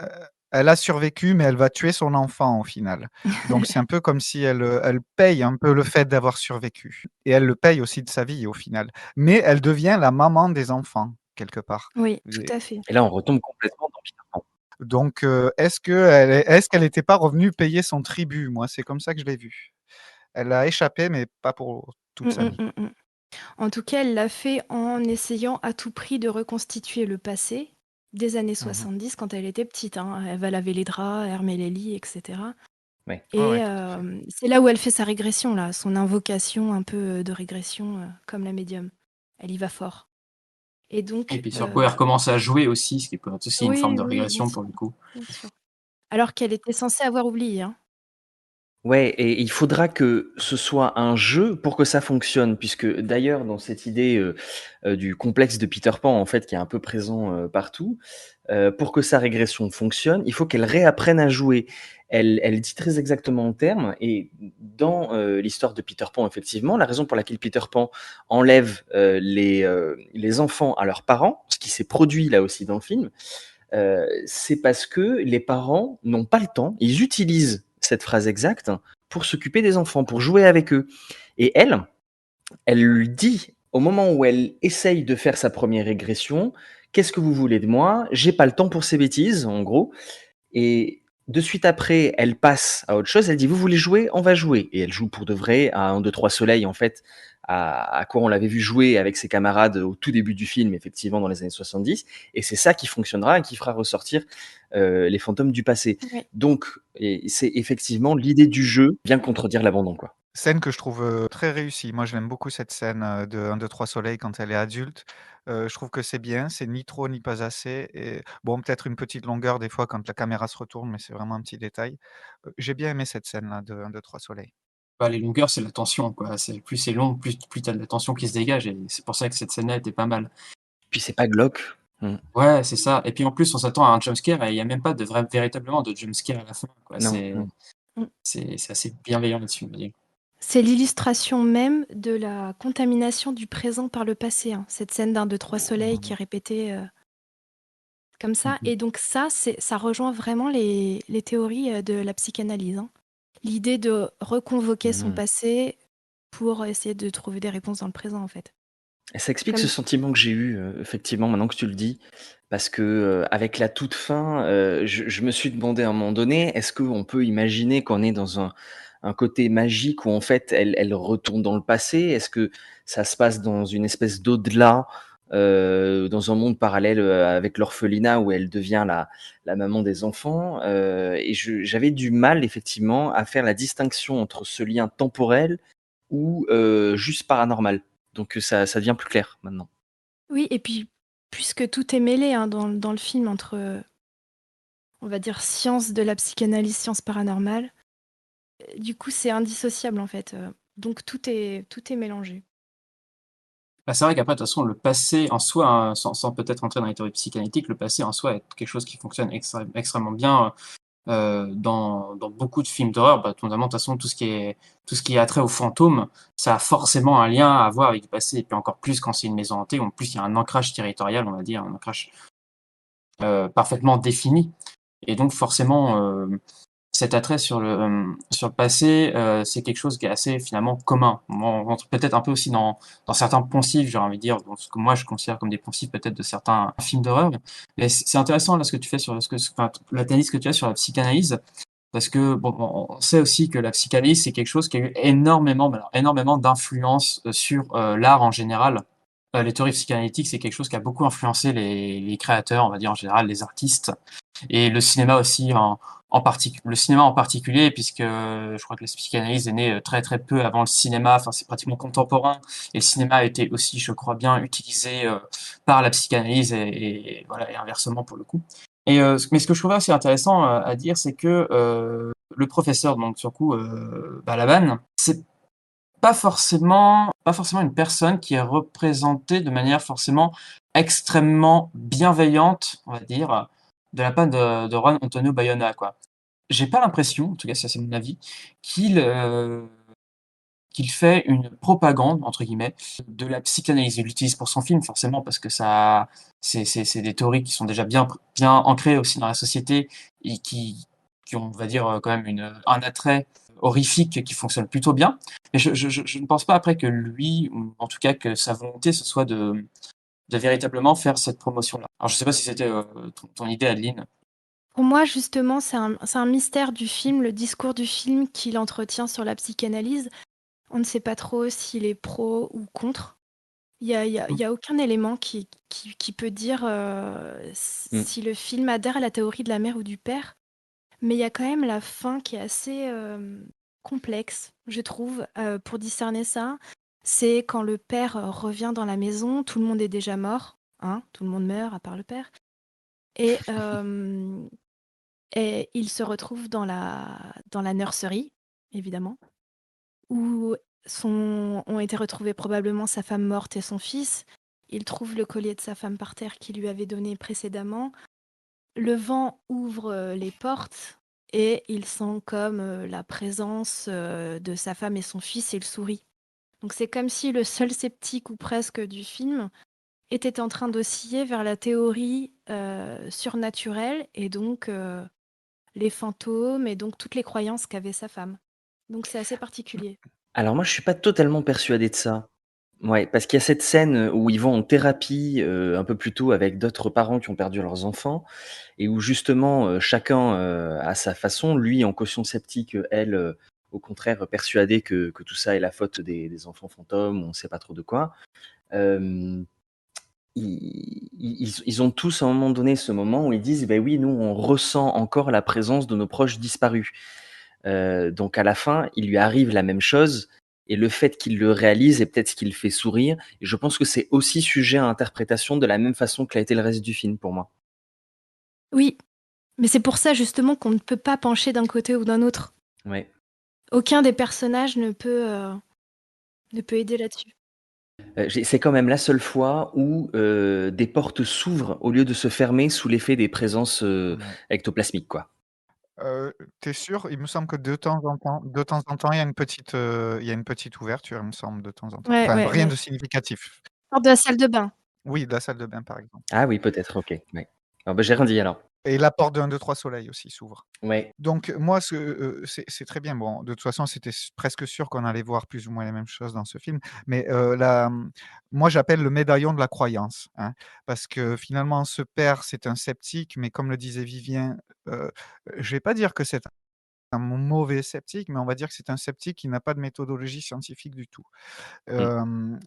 elle a survécu, mais elle va tuer son enfant au final. Donc c'est un peu comme si elle paye un peu le fait d'avoir survécu et elle le paye aussi de sa vie au final. Mais elle devient la maman des enfants, quelque part Oui, tout et à fait. Et là, on retombe complètement dans Peter Pan. donc est-ce qu'elle était pas revenue payer son tribut? Moi, c'est comme ça que je l'ai vu. Elle a échappé, mais pas pour toute Mmh sa mh, vie. mmh mh. En tout cas, elle l'a fait en essayant à tout prix de reconstituer le passé des années Mmh mh. 70 quand elle était petite, hein. Elle va laver les draps, elle remet les lits et cetera Ouais. Ouais, et ouais, tout à fait. c'est là où elle fait sa régression là, son invocation un peu, de régression, comme la médium. Elle y va fort et Et donc puis sur quoi elle recommence à jouer aussi, ce qui peut être aussi une forme oui, de oui, bien régression sûr, pour le coup. bien sûr. Alors qu'elle était censée avoir oublié, hein. Ouais, et il faudra que ce soit un jeu pour que ça fonctionne, puisque d'ailleurs dans cette idée, du complexe de Peter Pan, en fait, qui est un peu présent, partout, pour que sa régression fonctionne, il faut qu'elle réapprenne à jouer. Elle dit très exactement en termes et dans, l'histoire de Peter Pan, effectivement, la raison pour laquelle Peter Pan enlève, les enfants à leurs parents, ce qui s'est produit là aussi dans le film, c'est parce que les parents n'ont pas le temps. Ils utilisent cette phrase exacte pour s'occuper des enfants, pour jouer avec eux. Et elle lui dit, au moment où elle essaye de faire sa première régression, qu'est-ce que vous voulez de moi? J'ai pas le temps pour ces bêtises, en gros. Et de suite après, elle passe à autre chose. Elle dit, vous voulez jouer? On va jouer. Et elle joue pour de vrai à 1, 2, 3 soleil, en fait, à quoi on l'avait vu jouer avec ses camarades au tout début du film, effectivement, dans les années 70. Et c'est ça qui fonctionnera et qui fera ressortir les fantômes du passé. Ouais. Donc, c'est effectivement l'idée du jeu vient contredire l'abandon, quoi. Scène que je trouve, très réussie. Moi, je l'aime beaucoup cette scène, de 1, 2, 3 soleil quand elle est adulte. Je trouve que c'est bien, c'est ni trop ni pas assez et bon, peut-être une petite longueur des fois quand la caméra se retourne, mais c'est vraiment un petit détail. J'ai bien aimé cette scène-là de 1, 2, 3 soleil. Bah, les longueurs, c'est la tension, quoi. Plus c'est long, plus tu as de la tension qui se dégage et c'est pour ça que cette scène-là était pas mal. Puis c'est pas glauque. Mmh. Ouais, c'est ça. Et puis en plus, on s'attend à un jumpscare et il y a même pas de véritablement de jumpscare à la fin, quoi. Non, non. Mmh. C'est assez bienveillant là-dessus, on va dire. C'est l'illustration même de la contamination du présent par le passé, hein. Cette scène d'1, 2, 3 soleil qui est répétée, comme ça Mmh. et donc ça rejoint vraiment les théories, de la psychanalyse, hein. L'idée de reconvoquer son Mmh. passé pour essayer de trouver des réponses dans le présent, en fait. Et ça explique ce Comme sentiment que j'ai eu, effectivement, maintenant que tu le dis, parce que, avec la toute fin, je me suis demandé à un moment donné, est-ce qu'on peut imaginer qu'on est dans un côté magique où en fait elle retourne dans le passé? Est-ce que ça se passe dans une espèce d'au-delà, dans un monde parallèle, avec l'orphelinat où elle devient la maman des enfants? Et j'avais du mal effectivement à faire la distinction entre ce lien temporel ou, juste paranormal. Donc, ça devient plus clair maintenant. oui et puis, puisque tout est mêlé, hein, dans le film entre, on va dire science de la psychanalyse, science paranormale, du coup, c'est indissociable, en fait, donc tout est mélangé. Bah, c'est vrai qu'après, de toute façon, le passé en soi, hein, sans peut-être entrer dans les théories psychanalytiques, le passé en soi est quelque chose qui fonctionne extrêmement bien dans beaucoup de films d'horreur. Bah, notamment, de toute façon, tout ce qui est attrait aux fantômes, ça a forcément un lien à voir avec le passé. Et puis encore plus quand c'est une maison hantée, en plus il y a un ancrage territorial, on va dire, un ancrage parfaitement défini. Et donc forcément, cet attrait sur le passé, c'est quelque chose qui est assez finalement commun. On rentre peut-être un peu aussi dans certains poncifs, j'ai envie de dire, dans ce que moi je considère comme des poncifs peut-être de certains films d'horreur. Mais c'est intéressant là ce que tu fais sur l'analyse que tu as sur la psychanalyse, parce que bon, on sait aussi que la psychanalyse c'est quelque chose qui a eu énormément, mais alors énormément d'influence sur l'art en général. Les théories psychanalytiques, c'est quelque chose qui a beaucoup influencé les créateurs, on va dire en général les artistes, et le cinéma aussi le cinéma en particulier, puisque je crois que la psychanalyse est née très très peu avant le cinéma, enfin c'est pratiquement contemporain, et le cinéma a été aussi, je crois bien, utilisé par la psychanalyse et voilà, et inversement pour le coup. Mais ce que je trouvais assez intéressant à dire, c'est que le professeur, donc sur coup, Balaban, c'est pas forcément une personne qui est représentée de manière forcément extrêmement bienveillante, on va dire, de la part de Juan Antonio Bayona, quoi. j'ai pas l'impression, en tout cas ça c'est mon avis, qu'il qu'il fait une «propagande» entre guillemets de la psychanalyse. Il l'utilise pour son film forcément parce que ça c'est des théories qui sont déjà bien ancrées aussi dans la société et qui ont, on va dire, quand même un attrait horrifique qui fonctionne plutôt bien. Mais je ne pense pas après que lui, ou en tout cas que sa volonté, ce soit de véritablement faire cette promotion-là. Alors je sais pas si c'était, ton idée, Adeline? Pour moi, justement, c'est un mystère du film, le discours du film qu'il entretient sur la psychanalyse. On ne sait pas trop s'il est pro ou contre. Il y a aucun élément qui peut dire si le film adhère à la théorie de la mère ou du père. Mais il y a quand même la fin qui est assez complexe, je trouve, pour discerner ça. C'est quand le père revient dans la maison, tout le monde est déjà mort, hein, tout le monde meurt à part le père. Et, et il se retrouve dans la nurserie, évidemment, où ont été retrouvés probablement sa femme morte et son fils. Il trouve le collier de sa femme par terre qu'il lui avait donné précédemment. Le vent ouvre les portes et il sent comme la présence de sa femme et son fils et il sourit. Donc c'est comme si le seul sceptique ou presque du film était en train d'osciller vers la théorie surnaturelle et donc les fantômes et donc toutes les croyances qu'avait sa femme. Donc c'est assez particulier. Alors moi, je suis pas totalement persuadé de ça. Ouais, parce qu'il y a cette scène où ils vont en thérapie, un peu plus tôt avec d'autres parents qui ont perdu leurs enfants et où justement, chacun, à sa façon, lui en caution sceptique, elle, au contraire persuadée que tout ça est la faute des enfants fantômes, on sait pas trop de quoi. Hem, ils ont tous à un moment donné ce moment où ils disent: «Beh oui, nous on ressent encore la présence de nos proches disparus». Donc à la fin, il lui arrive la même chose et le fait qu'il le réalise est peut-être ce qui le fait sourire et je pense que c'est aussi sujet à interprétation de la même façon que l'a été le reste du film pour moi. Oui, mais c'est pour ça justement qu'on ne peut pas pencher d'un côté ou d'un autre. Ouais. Aucun des personnages ne peut aider là-dessus. C'est quand même la seule fois où, des portes s'ouvrent au lieu de se fermer sous l'effet des présences, Ouais. ectoplasmiques, quoi. Tu sûr? Il me semble que de temps en temps, il y a une petite ouverture, il me semble, de temps en temps. Ouais, Enfin, ouais, rien ouais. de significatif. Hors de la salle de bain. Oui, de la salle de bain, par exemple. Ah oui, peut-être, OK, ouais. Ah bah, j'ai rien dit alors. Et la porte de 1, 2, 3 Soleil aussi s'ouvre. Ouais. Donc moi, c'est très bien. Bon, de toute façon, c'était presque sûr qu'on allait voir plus ou moins les mêmes choses dans ce film. Mais moi, j'appelle le médaillon de la croyance, hein, parce que finalement, ce père, c'est un sceptique, mais comme le disait Vivien, je vais pas dire que c'est un mauvais sceptique, mais on va dire que c'est un sceptique qui n'a pas de méthodologie scientifique du tout. Mmh.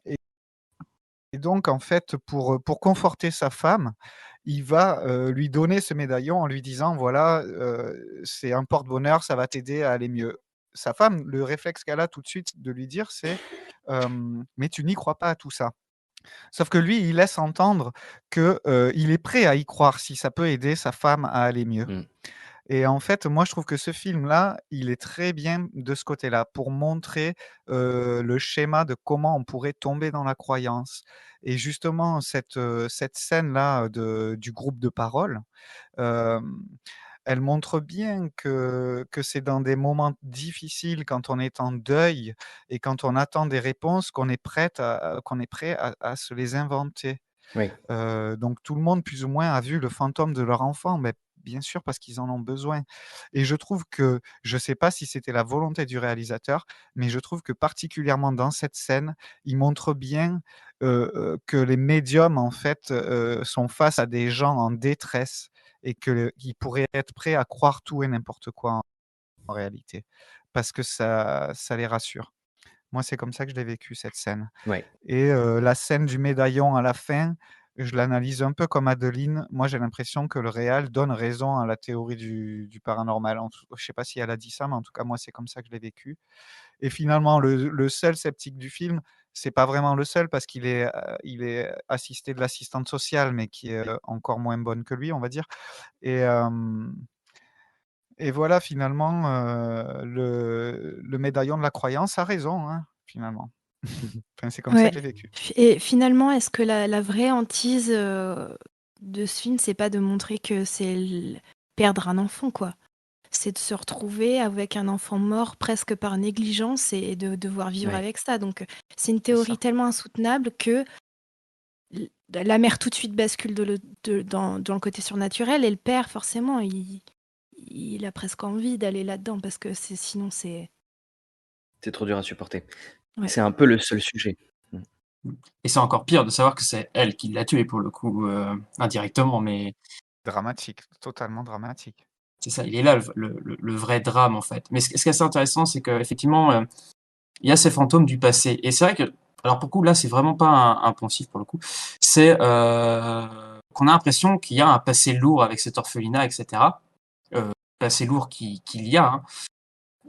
Et donc, en fait, pour conforter sa femme, il va, lui donner ce médaillon en lui disant: «Voilà, c'est un porte-bonheur, ça va t'aider à aller mieux». Sa femme, le réflexe qu'elle a tout de suite de lui dire, c'est, «Mais tu n'y crois pas à tout ça». Sauf que lui, il laisse entendre que, il est prêt à y croire si ça peut aider sa femme à aller mieux. Mmh. Et en fait, moi, je trouve que ce film-là, il est très bien de ce côté-là, pour montrer, le schéma de comment on pourrait tomber dans la croyance. Et justement, cette scène-là, du groupe de parole, hem, elle montre bien que c'est dans des moments difficiles, quand on est en deuil et quand on attend des réponses, qu'on est prêt à se les inventer. Oui. Donc tout le monde plus ou moins a vu le fantôme de leur enfant, mais bien sûr parce qu'ils en ont besoin. Et je trouve que je ne sais pas si c'était la volonté du réalisateur, mais je trouve que particulièrement dans cette scène, il montre bien, que les médiums en fait, sont face à des gens en détresse et qu'ils pourraient être prêts à croire tout et n'importe quoi en réalité, parce que ça les rassure. Moi, c'est comme ça que je l'ai vécu cette scène. Ouais. Et la scène du médaillon à la fin, je l'analyse un peu comme Adeline. Moi, j'ai l'impression que le réal donne raison à la théorie du paranormal. Je sais pas si elle a dit ça, mais en tout cas, moi, c'est comme ça que je l'ai vécu. Et finalement, le seul sceptique du film, c'est pas vraiment le seul parce il est assisté de l'assistante sociale, mais qui est, encore moins bonne que lui, on va dire. Et hem et voilà, finalement, le médaillon de la croyance a raison, hein, finalement. Enfin, c'est comme ça Ouais. que je l'ai vécu. Et finalement, est-ce que la vraie hantise de ce film, c'est pas de montrer que c'est perdre un enfant, quoi? c'est de se retrouver avec un enfant mort presque par négligence et de devoir vivre Ouais, avec ça. Donc, c'est une c'est ça. théorie tellement insoutenable que la mère tout de suite bascule dans le côté surnaturel et le père, forcément, il a presque envie d'aller là-dedans parce que sinon c'est... C'est trop dur à supporter. Ouais. C'est un peu le seul sujet. Et c'est encore pire de savoir que c'est elle qui l'a tué pour le coup, indirectement, mais Dramatique, totalement dramatique. c'est ça, il est là le vrai drame en fait. Mais ce qui est assez intéressant, c'est qu'effectivement, il y a ces fantômes du passé. Et c'est vrai que, alors pour le coup, là, c'est vraiment pas un poncif pour le coup, c'est qu'on a l'impression qu'il y a un passé lourd avec cet orphelinat, etc. Passé lourd qu'il y a,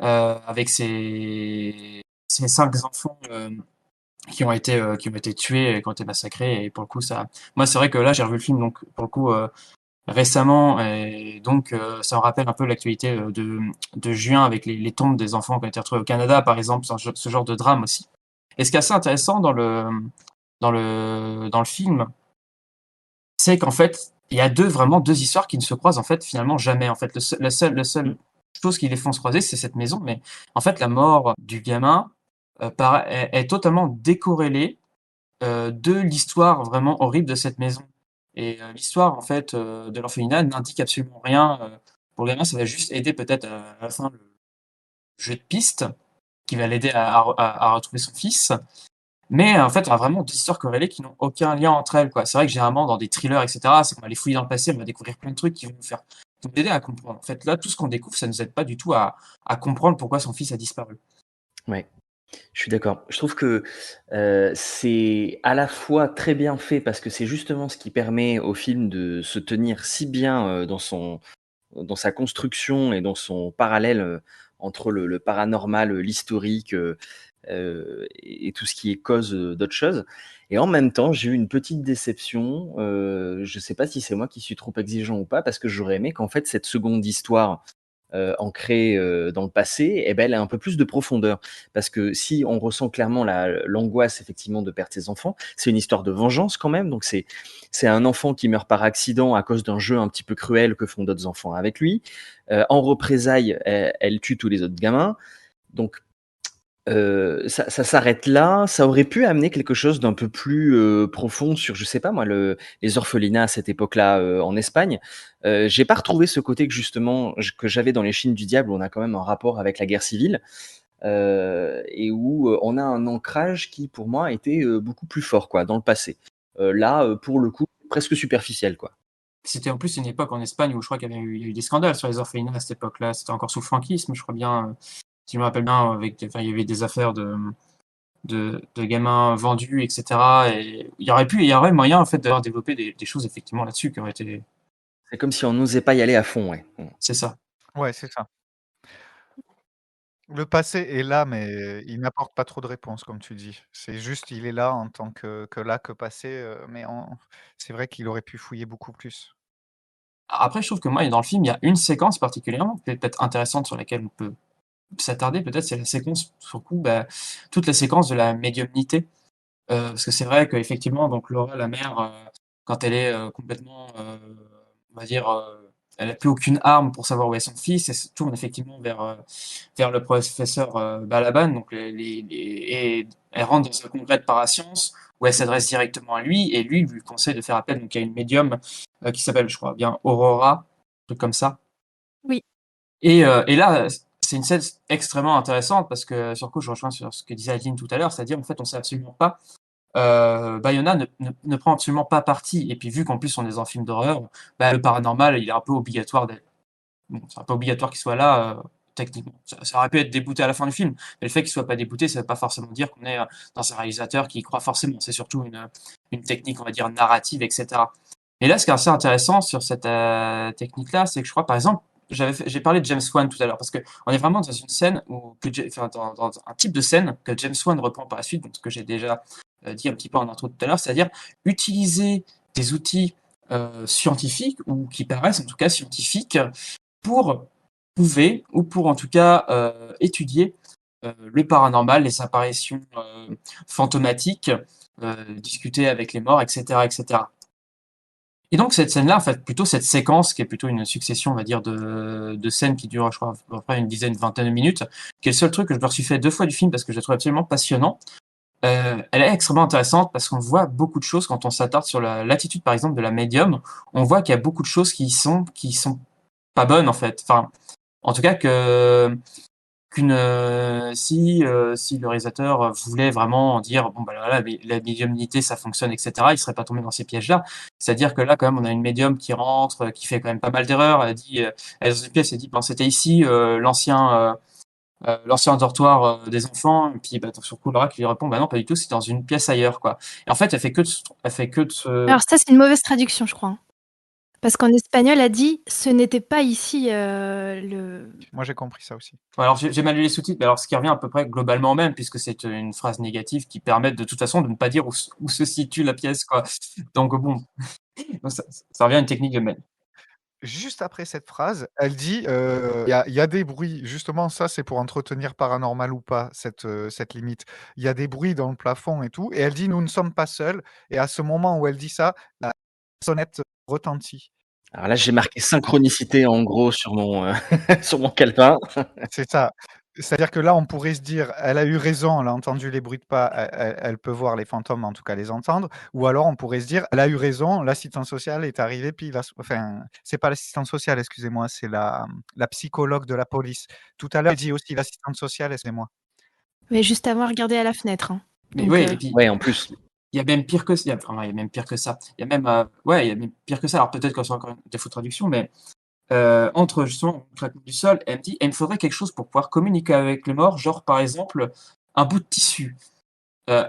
hein, avec ces 5 enfants qui ont été tués, et qui ont été massacrés. Et pour le coup, ça, moi, c'est vrai que là, j'ai revu le film, donc pour le coup, récemment, et donc ça me rappelle un peu l'actualité de juin avec les tombes des enfants qui ont été retrouvés au Canada, par exemple, ce genre de drame aussi. Et ce qui est assez intéressant dans le film, c'est qu'en fait, il y a vraiment deux histoires qui ne se croisent en fait finalement jamais. En fait, la seule chose qui les font se croiser, c'est cette maison. Mais en fait, la mort du gamin est totalement décorrélée de l'histoire vraiment horrible de cette maison. Et l'histoire en fait de l'orphelinat n'indique absolument rien pour le gamin. Ça va juste aider peut-être à la fin le jeu de piste qui va l'aider à retrouver son fils. Mais en fait, on a vraiment deux histoires corrélées qui n'ont aucun lien entre elles, quoi. C'est vrai que généralement, dans des thrillers, etc., c'est qu'on va aller fouiller dans le passé, on va découvrir plein de trucs qui vont nous aider à comprendre. En fait, là, tout ce qu'on découvre, ça ne nous aide pas du tout à comprendre pourquoi son fils a disparu. Ouais, je suis d'accord. Je trouve que c'est à la fois très bien fait parce que c'est justement ce qui permet au film de se tenir si bien dans sa construction et dans son parallèle entre le paranormal, l'historique et tout ce qui est cause d'autres choses. Et en même temps, j'ai eu une petite déception. Je ne sais pas si c'est moi qui suis trop exigeant ou pas, parce que j'aurais aimé qu'en fait cette seconde histoire ancrée dans le passé, eh ben, elle a un peu plus de profondeur. Parce que si on ressent clairement l'angoisse effectivement de perdre ses enfants, c'est une histoire de vengeance quand même. Donc c'est un enfant qui meurt par accident à cause d'un jeu un petit peu cruel que font d'autres enfants avec lui. En représailles, elle tue tous les autres gamins. Donc ça s'arrête là. Ça aurait pu amener quelque chose d'un peu plus profond sur, je sais pas moi, les orphelinats à cette époque-là en Espagne. J'ai pas retrouvé ce côté que justement que j'avais dans Les Chines du Diable, où on a quand même un rapport avec la guerre civile et où on a un ancrage qui, pour moi, était beaucoup plus fort quoi, dans le passé. Là, pour le coup, presque superficiel quoi. C'était en plus une époque en Espagne où je crois qu'il y a eu des scandales sur les orphelinats à cette époque-là. C'était encore sous le franquisme, je crois bien. Si je me rappelle bien, il y avait des affaires de gamins vendus, etc. Et il y aurait moyen en fait d'avoir développé des choses effectivement là-dessus qui auraient été. C'est comme si on n'osait pas y aller à fond, ouais. C'est ça. Ouais, c'est ça. Le passé est là, mais il n'apporte pas trop de réponses, comme tu dis. C'est juste, il est là en tant que là, que passé, mais c'est vrai qu'il aurait pu fouiller beaucoup plus. Après, je trouve que moi, dans le film, il y a une séquence particulièrement qui est peut-être intéressante sur laquelle on peut s'attarder. Peut-être c'est la séquence, sur le coup, toute la séquence de la médiumnité. Parce que c'est vrai qu'effectivement, donc Laura, la mère, quand elle est complètement, on va dire, elle n'a plus aucune arme pour savoir où est son fils, elle se tourne effectivement vers le professeur Balaban, donc et elle rentre dans un congrès de parasciences où elle s'adresse directement à lui, et lui conseille de faire appel donc, à une médium qui s'appelle, je crois bien, Aurora, un truc comme ça. Oui. Et là, c'est une scène extrêmement intéressante parce que, sur le coup, je rejoins sur ce que disait Adeline tout à l'heure, c'est-à-dire, en fait, on sait absolument pas. Bayona ne prend absolument pas parti. Et puis, vu qu'en plus, on est dans un film d'horreur, le paranormal, il est un peu obligatoire c'est un peu obligatoire qu'il soit là, techniquement. Ça aurait pu être débouté à la fin du film, mais le fait qu'il soit pas débouté, ça veut pas forcément dire qu'on est dans un réalisateur qui y croit forcément. C'est surtout une technique, on va dire, narrative, etc. Et là, ce qui est assez intéressant sur cette technique-là, c'est que je crois, par exemple, j'ai parlé de James Wan tout à l'heure, parce que on est vraiment dans une scène dans un type de scène que James Wan reprend par la suite, donc ce que j'ai déjà dit un petit peu en intro tout à l'heure, c'est-à-dire utiliser des outils scientifiques, ou qui paraissent en tout cas scientifiques, pour prouver, ou pour en tout cas étudier le paranormal, les apparitions fantomatiques, discuter avec les morts, etc., etc. Et donc cette scène-là, en fait, plutôt cette séquence qui est plutôt une succession, on va dire, de scènes qui durent, je crois, à peu près une dizaine, vingtaine de minutes, qui est le seul truc que je me suis fait 2 fois du film parce que je la trouve absolument passionnant. Elle est extrêmement intéressante parce qu'on voit beaucoup de choses quand on s'attarde sur l'attitude, par exemple, de la médium. On voit qu'il y a beaucoup de choses qui sont pas bonnes, en fait. Enfin, en tout cas, si le réalisateur voulait vraiment dire bon bah voilà, la médiumnité ça fonctionne, etc., il serait pas tombé dans ces pièges là. C'est-à-dire que là quand même on a une médium qui rentre, qui fait quand même pas mal d'erreurs. Elle dit elle est dans une pièce, elle dit ben c'était ici l'ancien dortoir des enfants, et puis bah, sur coup Laura qui lui répond bah non pas du tout, c'est dans une pièce ailleurs quoi. Et en fait elle fait que de se... Alors ça, c'est une mauvaise traduction, je crois, hein. Parce qu'en espagnol, elle dit: «Ce n'était pas ici, le». Moi, j'ai compris ça aussi. Alors j'ai mal lu les sous-titres, mais alors ce qui revient à peu près globalement au même, puisque c'est une phrase négative qui permet de toute façon de ne pas dire où se situe la pièce, quoi. Donc bon, donc ça revient à une technique de même. Juste après cette phrase, elle dit, il y a des bruits. Justement, ça, c'est pour entretenir paranormal ou pas, cette limite. Il y a des bruits dans le plafond et tout et elle dit: «Nous ne sommes pas seuls» et à ce moment où elle dit ça, la sonnette retentit. Alors là, j'ai marqué synchronicité en gros sur mon, sur mon calepin. C'est ça. C'est-à-dire que là, on pourrait se dire: «Elle a eu raison, elle a entendu les bruits de pas, elle peut voir les fantômes, en tout cas les entendre» ou alors on pourrait se dire: «Elle a eu raison, l'assistante sociale est arrivée pile à ce» enfin, c'est pas l'assistante sociale, excusez-moi, c'est la psychologue de la police. Tout à l'heure, elle dit aussi l'assistante sociale, excusez-moi. Mais juste avant, elle regardait à la fenêtre, hein. Mais Donc oui, et puis Ouais, en plus. il y a même pire que ça. Enfin, il y a même pire que ça. Il y a même ouais, il y a même pire que ça. Alors peut-être que c'est encore une défaut de traduction, mais entre justement le traitement du sol, elle me dit: «Et il me faudrait quelque chose pour pouvoir communiquer avec les morts, genre par exemple un bout de tissu».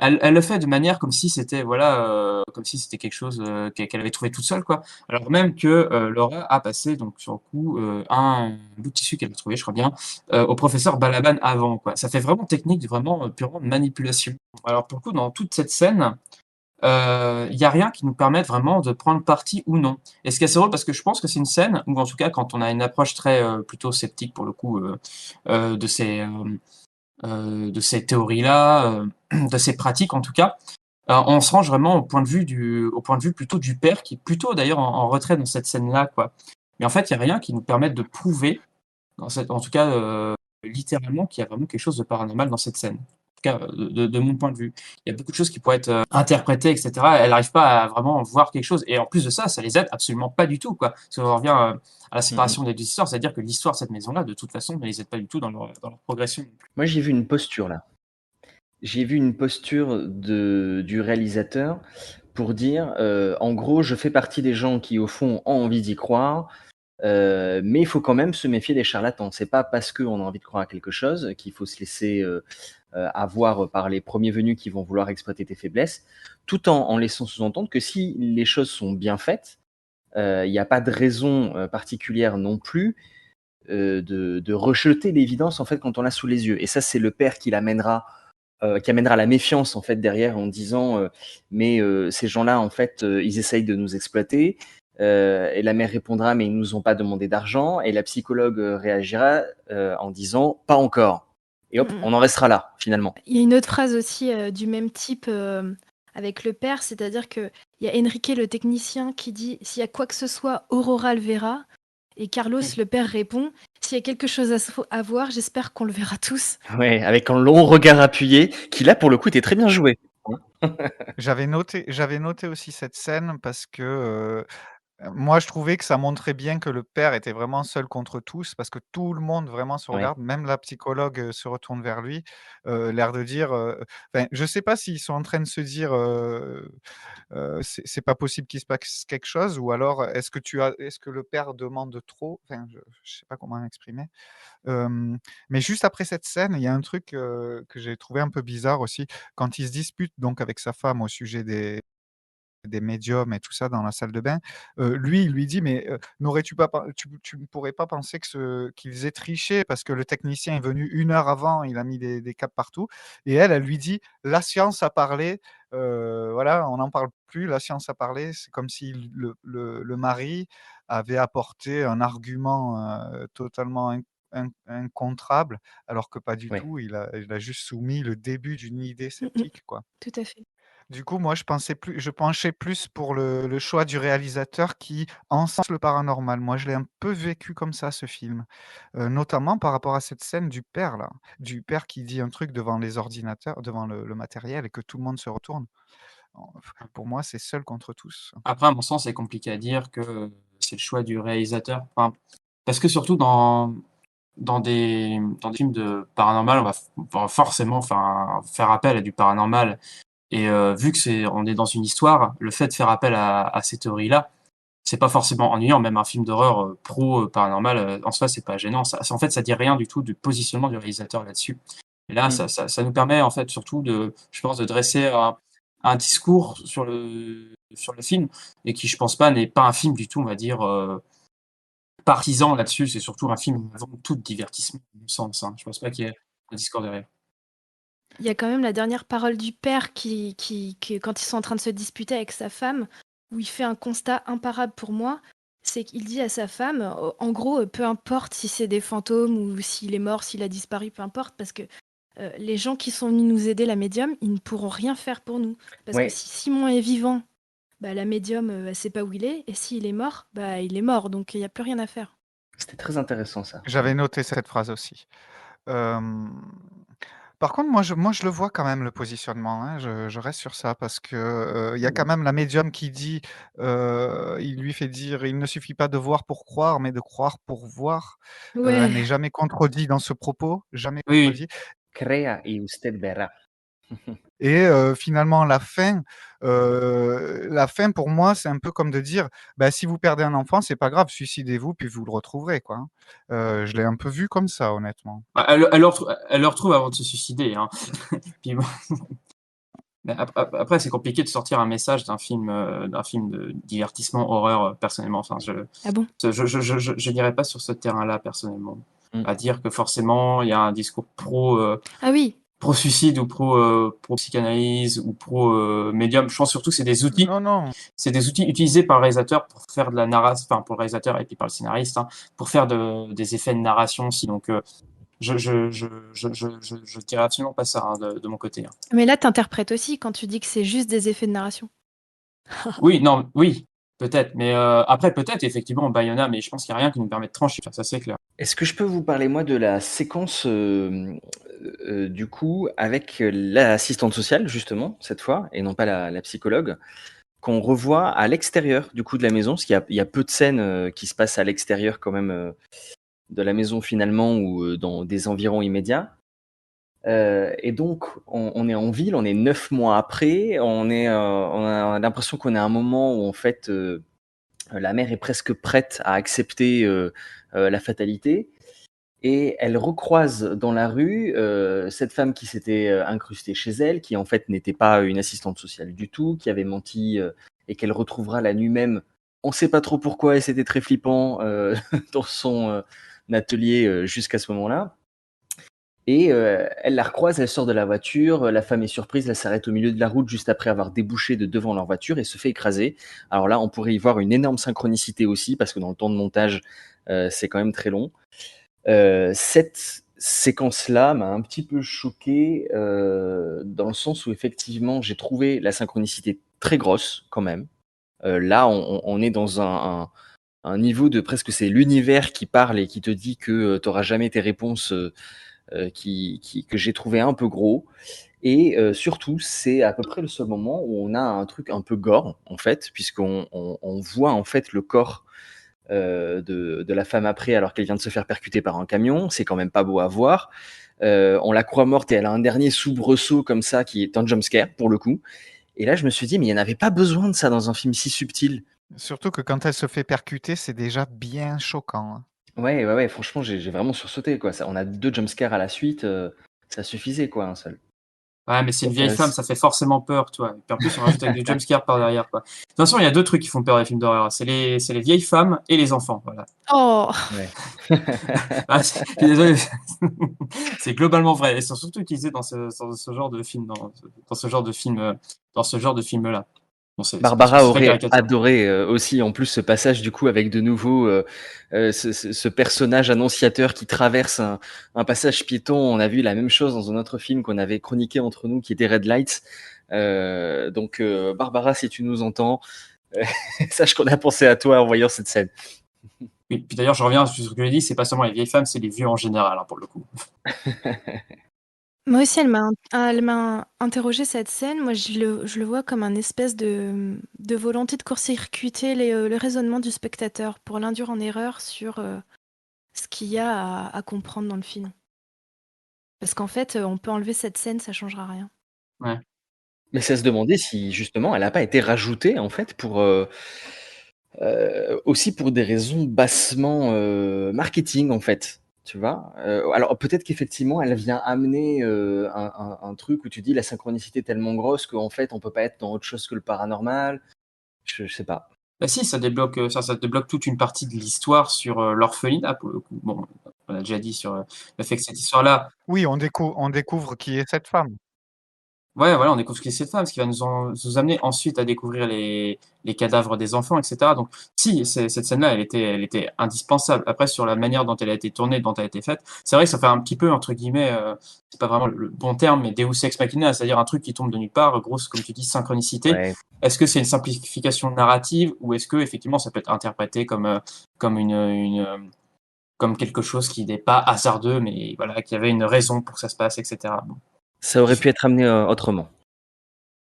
Elle le fait de manière comme si c'était voilà, comme si c'était quelque chose qu'elle avait trouvé toute seule quoi. Alors même que Laura a passé donc sur le coup un bout de tissu qu'elle a trouvé, je crois bien, au professeur Balaban avant quoi. Ça fait vraiment technique, vraiment purement de manipulation. Alors pour le coup, dans toute cette scène, il y a rien qui nous permette vraiment de prendre parti ou non. Et ce qui est assez drôle parce que je pense que c'est une scène où en tout cas quand on a une approche très plutôt sceptique pour le coup euh, de ces euh, de ces théories-là, de ces pratiques en tout cas, on se range vraiment au point de vue plutôt du père, qui est plutôt d'ailleurs en retrait dans cette scène-là, quoi. Mais en fait, il n'y a rien qui nous permette de prouver, en tout cas littéralement, qu'il y a vraiment quelque chose de paranormal dans cette scène. En tout cas, de mon point de vue. Il y a beaucoup de choses qui pourraient être interprétées, etc. Elle n'arrive pas à vraiment voir quelque chose. Et en plus de ça, ça les aide absolument pas du tout, quoi. Parce qu'on revient à la séparation des deux histoires, c'est-à-dire que l'histoire de cette maison-là, de toute façon, ne les aide pas du tout dans leur progression. Moi, j'ai vu une posture là. J'ai vu une posture du réalisateur pour dire, en gros, je fais partie des gens qui, au fond, ont envie d'y croire, mais il faut quand même se méfier des charlatans. C'est pas parce qu'on a envie de croire à quelque chose qu'il faut se laisser avoir par les premiers venus qui vont vouloir exploiter tes faiblesses, tout en laissant sous-entendre que si les choses sont bien faites, il n'y a pas de raison particulière non plus de rejeter l'évidence en fait quand on l'a sous les yeux. Et ça, c'est le père qui amènera la méfiance en fait derrière en disant mais ces gens-là en fait ils essayent de nous exploiter. Et la mère répondra mais ils nous ont pas demandé d'argent et la psychologue réagira en disant pas encore. Et hop, on en restera là finalement. Il y a une autre phrase aussi du même type avec le père, c'est-à-dire qu'il y a Enrique le technicien qui dit s'il y a quoi que ce soit, Aurora le verra. Et Carlos, le père, répond s'il y a quelque chose à voir, j'espère qu'on le verra tous. Ouais, avec un long regard appuyé qui là pour le coup était très bien joué. J'avais noté aussi cette scène parce que, moi je trouvais que ça montrait bien que le père était vraiment seul contre tous parce que tout le monde vraiment se Ouais. regarde, même la psychologue, se retourne vers lui, l'air de dire, enfin, je sais pas s'ils sont en train de se dire, «C'est pas possible qu'il se passe quelque chose» ou alors, est-ce que le père demande trop? Enfin, je sais pas comment m'exprimer. Mais juste après cette scène, il y a un truc, que j'ai trouvé un peu bizarre aussi. Quand il se dispute donc avec sa femme au sujet des médiums et tout ça dans la salle de bain, lui, il lui dit: «Mais, n'aurais-tu pas pen tu ne pourrais pas penser qu'ils aient triché parce que le technicien est venu 1 heure avant, il a mis des câbles partout» et elle lui dit: «La science a parlé, voilà, on n'en parle plus, la science a parlé». C'est comme si le mari avait apporté un argument, totalement incontrable, alors que pas du Ouais. tout. Il a juste soumis le début d'une idée Mmh mh. sceptique, quoi. Tout à fait. Du coup, moi, je penchais plus pour le choix du réalisateur qui encense le paranormal. Moi, je l'ai un peu vécu comme ça, ce film. Notamment par rapport à cette scène du père, là. Du père qui dit un truc devant les ordinateurs, devant le matériel et que tout le monde se retourne. Pour moi, c'est seul contre tous. Après, à mon sens, c'est compliqué à dire que c'est le choix du réalisateur. Enfin, parce que surtout dans des films de paranormal, on va forcément faire appel à du paranormal. Et vu que on est dans une histoire, le fait de faire appel à ces théories-là, c'est pas forcément ennuyant. Même un film d'horreur pro paranormal, en soi, c'est pas gênant. En fait, ça dit rien du tout du positionnement du réalisateur là-dessus. Et là, ça nous permet en fait surtout je pense, de dresser un discours sur le film, et qui, je pense pas, n'est pas un film du tout, on va dire, partisan là-dessus. C'est surtout un film avant tout de divertissement, à mon sens. Je pense pas qu'il y ait un discours derrière. Il y a quand même la dernière parole du père qui, quand ils sont en train de se disputer avec sa femme, où il fait un constat imparable pour moi, c'est qu'il dit à sa femme, en gros, peu importe si c'est des fantômes ou s'il est mort, s'il a disparu, peu importe, parce que les gens qui sont venus nous aider, la médium, ils ne pourront rien faire pour nous. Parce que si Simon est vivant, bah, la médium, elle sait pas où il est, et s'il est mort, bah, il est mort, donc il n'y a plus rien à faire. C'était très intéressant, ça. J'avais noté cette phrase aussi. Par contre, moi, je le vois quand même, le positionnement, hein. Je reste sur ça parce que, il y a quand même la médium qui dit, il lui fait dire: «Il ne suffit pas de voir pour croire, mais de croire pour voir». Elle n'est jamais contredit dans ce propos, jamais Oui. contredit. Crea y usted verá. Et finalement, la fin pour moi, c'est un peu comme de dire: «Bah, si vous perdez un enfant, c'est pas grave, suicidez-vous, puis vous le retrouverez», quoi, hein. Je l'ai un peu vu comme ça, honnêtement. Bah, elle le retrouve avant de se suicider, hein. Puis bon. Mais après, c'est compliqué de sortir un message d'un film de divertissement horreur, personnellement. Enfin, Ah bon? je n'irais pas sur ce terrain-là, personnellement. À dire que forcément, il y a un discours Ah oui. pro-suicide ou pro-psychanalyse ou pro-médium. Je pense surtout que c'est des outils. Non. C'est des outils utilisés par le réalisateur pour faire de la narration, enfin, pour le réalisateur et puis par le scénariste, hein, pour faire des effets de narration aussi. Donc, je dirais absolument pas ça, hein, de mon côté, hein. Mais là, t'interprètes aussi quand tu dis que c'est juste des effets de narration. Oui, peut-être. Mais après, peut-être, effectivement, Bayona, mais je pense qu'il n'y a rien qui nous permet de trancher. Ça, c'est clair. Est-ce que je peux vous parler, moi, de la séquence, du coup, avec l'assistante sociale, justement, cette fois, et non pas la psychologue, qu'on revoit à l'extérieur, du coup, de la maison, parce qu'il y a peu de scènes qui se passent à l'extérieur, quand même, de la maison, finalement, ou dans des environs immédiats. Et donc, on est en ville, on est 9 mois après, on a l'impression qu'on est à un moment où, en fait, la mère est presque prête à accepter la fatalité. Et elle recroise dans la rue cette femme qui s'était incrustée chez elle, qui en fait n'était pas une assistante sociale du tout, qui avait menti et qu'elle retrouvera la nuit même. On ne sait pas trop pourquoi, et c'était très flippant dans son atelier jusqu'à ce moment-là. Et elle la recroise, elle sort de la voiture, la femme est surprise, elle s'arrête au milieu de la route juste après avoir débouché de devant leur voiture et se fait écraser. Alors là, on pourrait y voir une énorme synchronicité aussi, parce que dans le temps de montage, c'est quand même très long. Cette séquence-là m'a un petit peu choqué, dans le sens où effectivement, j'ai trouvé la synchronicité très grosse quand même. Là, on est dans un niveau de presque c'est l'univers qui parle et qui te dit que tu n'auras jamais tes réponses, que j'ai trouvé un peu gros. Et surtout, c'est à peu près le seul moment où on a un truc un peu gore, en fait, puisqu'on voit en fait le corps de la femme après, alors qu'elle vient de se faire percuter par un camion. C'est quand même pas beau à voir. On la croit morte et elle a un dernier soubresaut comme ça qui est un jumpscare pour le coup. Et là, je me suis dit, mais il n'y en avait pas besoin de ça dans un film si subtil. Surtout que quand elle se fait percuter, c'est déjà bien choquant, hein. Ouais, franchement, j'ai vraiment sursauté, quoi. On a 2 jumpscares à la suite, ça suffisait, quoi, un seul. Ouais, mais c'est une vieille femme, ça fait forcément peur, tu vois. Et puis en plus, on rajoute avec du jumpscare par derrière, quoi. De toute façon, il y a 2 trucs qui font peur dans les films d'horreur. C'est les vieilles femmes et les enfants, voilà. Oh! Ouais. Désolé. C'est globalement vrai. Et c'est surtout utilisé dans ce genre de film, dans ce genre de film-là. Bon, Barbara aurait adoré aussi, en plus, ce passage, du coup, avec de nouveau ce personnage annonciateur qui traverse un passage piéton. On a vu la même chose dans un autre film qu'on avait chroniqué entre nous, qui était Red Lights. Donc, Barbara, si tu nous entends, sache qu'on a pensé à toi en voyant cette scène. Oui, puis d'ailleurs, je reviens sur ce que j'ai dit, c'est pas seulement les vieilles femmes, c'est les vieux en général, hein, pour le coup. Moi aussi, elle m'a interrogé cette scène. Moi, je le vois comme un espèce de volonté de court-circuiter le raisonnement du spectateur pour l'induire en erreur sur ce qu'il y a à comprendre dans le film. Parce qu'en fait, on peut enlever cette scène, ça changera rien. Ouais. Mais c'est à se demander si justement elle n'a pas été rajoutée en fait pour aussi pour des raisons bassement marketing en fait. Tu vois. Alors peut-être qu'effectivement elle vient amener un truc où tu dis la synchronicité est tellement grosse qu'en fait on peut pas être dans autre chose que le paranormal. Je sais pas. Bah si, ça débloque, ça débloque toute une partie de l'histoire sur l'orphelinat, pour le coup. Bon, on a déjà dit sur le fait que cette histoire-là, Oui, on découvre qui est cette femme. ouais, voilà, on découvre qui est cette femme, ce qui va nous amener ensuite à découvrir les cadavres des enfants, etc. Donc, si, cette scène-là, elle était indispensable. Après, sur la manière dont elle a été tournée, dont elle a été faite, c'est vrai que ça fait un petit peu, entre guillemets, c'est pas vraiment le bon terme, mais Deus Ex Machina, c'est-à-dire un truc qui tombe de nulle part, grosse, comme tu dis, synchronicité. Ouais. Est-ce que c'est une simplification narrative ou est-ce que, effectivement, ça peut être interprété comme comme quelque chose qui n'est pas hasardeux, mais voilà, qui avait une raison pour que ça se passe, etc. Bon. Ça aurait pu être amené autrement.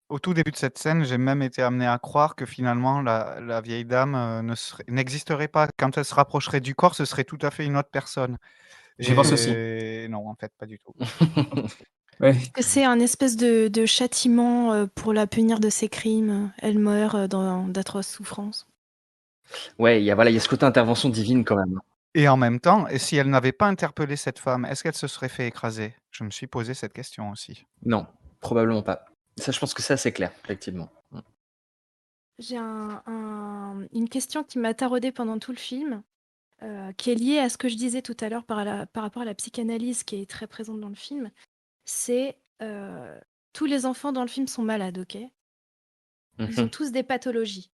Au tout début de cette scène, j'ai même été amené à croire que finalement la vieille dame n'existerait pas. Quand elle se rapprocherait du corps, ce serait tout à fait une autre personne. J'y pense aussi. Et non, en fait, pas du tout. Ouais. Est-ce que c'est un espèce de châtiment pour la punir de ses crimes? Elle meurt dans d'atroces souffrances. Ouais, il y a ce côté intervention divine quand même. Et en même temps, et si elle n'avait pas interpellé cette femme, est-ce qu'elle se serait fait écraser? Je me suis posé cette question aussi. Non, probablement pas. Ça, je pense que c'est assez clair, effectivement. J'ai une question qui m'a taraudée pendant tout le film, qui est liée à ce que je disais tout à l'heure par rapport à la psychanalyse qui est très présente dans le film. C'est tous les enfants dans le film sont malades, ok? Ils ont tous des pathologies.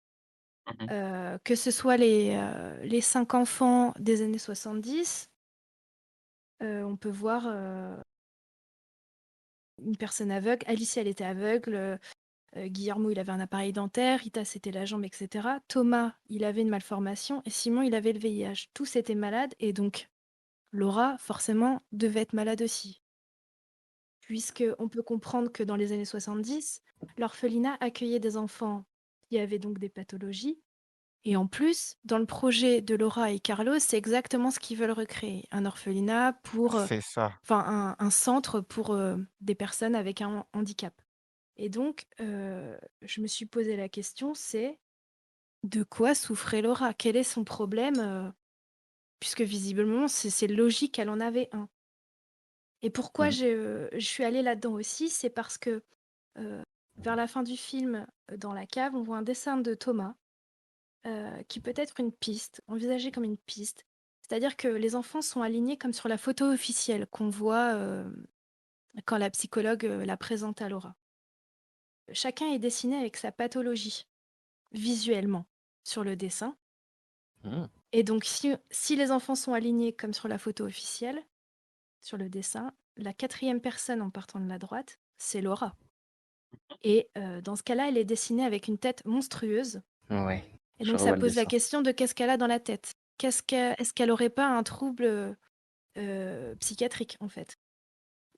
Que ce soit les 5 enfants des années 70, on peut voir une personne aveugle. Alicia, elle était aveugle. Guillermo, il avait un appareil dentaire. Rita, c'était la jambe, etc. Thomas, il avait une malformation. Et Simon, il avait le VIH. Tous étaient malades. Et donc, Laura, forcément, devait être malade aussi. Puisqu'on peut comprendre que dans les années 70, l'orphelinat accueillait des enfants qui avaient donc des pathologies. Et en plus, dans le projet de Laura et Carlos, c'est exactement ce qu'ils veulent recréer. Un orphelinat pour... C'est ça. Enfin, un centre pour des personnes avec un handicap. Et donc, je me suis posé la question, c'est de quoi souffrait Laura? Quel est son problème? Puisque visiblement, c'est logique qu'elle en avait un. Et pourquoi je suis allée là-dedans aussi, c'est parce que vers la fin du film, dans la cave, on voit un dessin de Thomas qui peut être une piste, envisagé comme une piste. C'est-à-dire que les enfants sont alignés comme sur la photo officielle qu'on voit quand la psychologue la présente à Laura. Chacun est dessiné avec sa pathologie, visuellement, sur le dessin. Et donc, si les enfants sont alignés comme sur la photo officielle, sur le dessin, la 4e personne en partant de la droite, c'est Laura. Et dans ce cas-là, elle est dessinée avec une tête monstrueuse. Ouais. Et donc, ça pose la question de qu'est-ce qu'elle a dans la tête. Est-ce qu'elle aurait pas un trouble psychiatrique, en fait?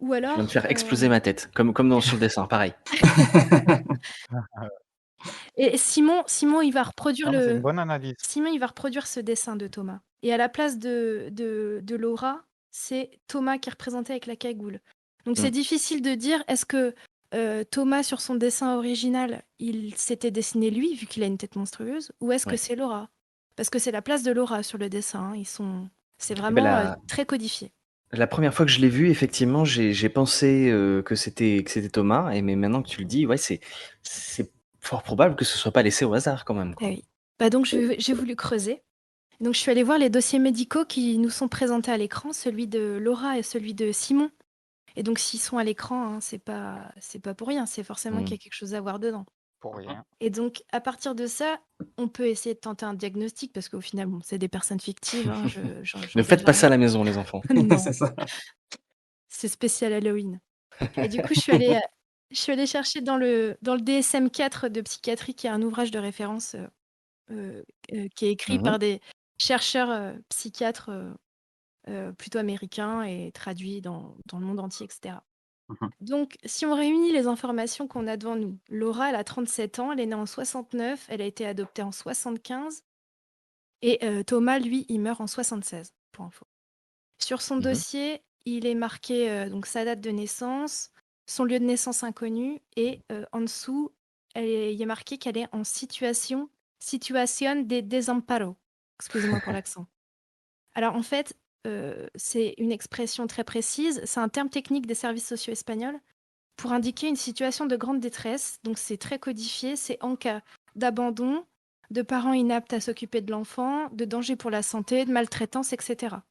Ou Je alors... viens de faire exploser ma tête, comme sur le dessin, pareil. Et Simon, il va reproduire Non, mais c'est une bonne analyse. Simon, il va reproduire ce dessin de Thomas. Et à la place de Laura, c'est Thomas qui est représenté avec la cagoule. Donc c'est difficile de dire, est-ce que Thomas, sur son dessin original, il s'était dessiné lui, vu qu'il a une tête monstrueuse, ou est-ce que c'est Laura? Parce que c'est la place de Laura sur le dessin. Hein. C'est vraiment très codifié. La première fois que je l'ai vu, effectivement, j'ai pensé que c'était Thomas, mais maintenant que tu le dis, ouais, c'est fort probable que ce soit pas laissé au hasard quand même, quoi. Ah oui. Donc j'ai voulu creuser. Donc je suis allée voir les dossiers médicaux qui nous sont présentés à l'écran, celui de Laura et celui de Simon. Et donc s'ils sont à l'écran, hein, c'est pas pour rien, c'est forcément qu'il y a quelque chose à voir dedans. Pour rien. Et donc à partir de ça, on peut essayer de tenter un diagnostic parce qu'au final, bon, c'est des personnes fictives. Hein, Ne faites pas ça à la maison, les enfants. Non. C'est ça. C'est spécial Halloween. Et du coup, je suis allée Je suis allée chercher dans le DSM-4 de psychiatrie, qui est un ouvrage de référence, qui est écrit Mmh. par des chercheurs, psychiatres, plutôt américains et traduit dans le monde entier et cetera. Mmh. Donc si on réunit les informations qu'on a devant nous, Laura, elle a 37 ans, elle est née en 69, elle a été adoptée en 75 et Thomas, lui, il meurt en 76, pour info. Sur son Mmh. dossier, il est marqué, donc sa date de naissance, son lieu de naissance inconnu et en dessous, il y a marqué qu'elle est en situation de desamparo. Excusez-moi pour l'accent. Alors en fait, c'est une expression très précise, c'est un terme technique des services sociaux espagnols pour indiquer une situation de grande détresse, donc c'est très codifié, c'est en cas d'abandon, de parents inaptes à s'occuper de l'enfant, de danger pour la santé, de maltraitance, et cetera.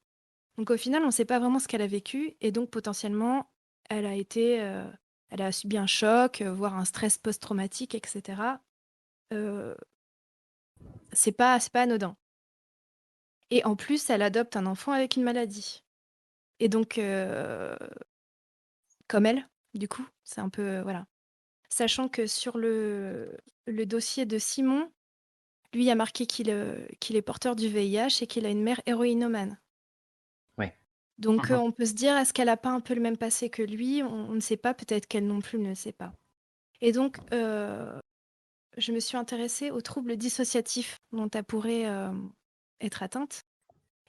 Donc au final, on ne sait pas vraiment ce qu'elle a vécu et donc potentiellement, elle a été, elle a subi un choc, voire un stress post-traumatique, et cetera. Heu, c'est pas anodin et en plus, elle adopte un enfant avec une maladie et donc comme elle, du coup, c'est un peu, voilà. Sachant que sur le dossier de Simon, lui, il y a marqué qu'il est porteur du VIH et qu'il a une mère héroïnomane. Ouais. Donc Mmh. on peut se dire: «Est-ce qu'elle a pas un peu le même passé que lui?» On ne sait pas, peut-être qu'elle non plus ne sait pas. Et donc je me suis intéressée aux troubles dissociatifs dont elle pourrait, être atteinte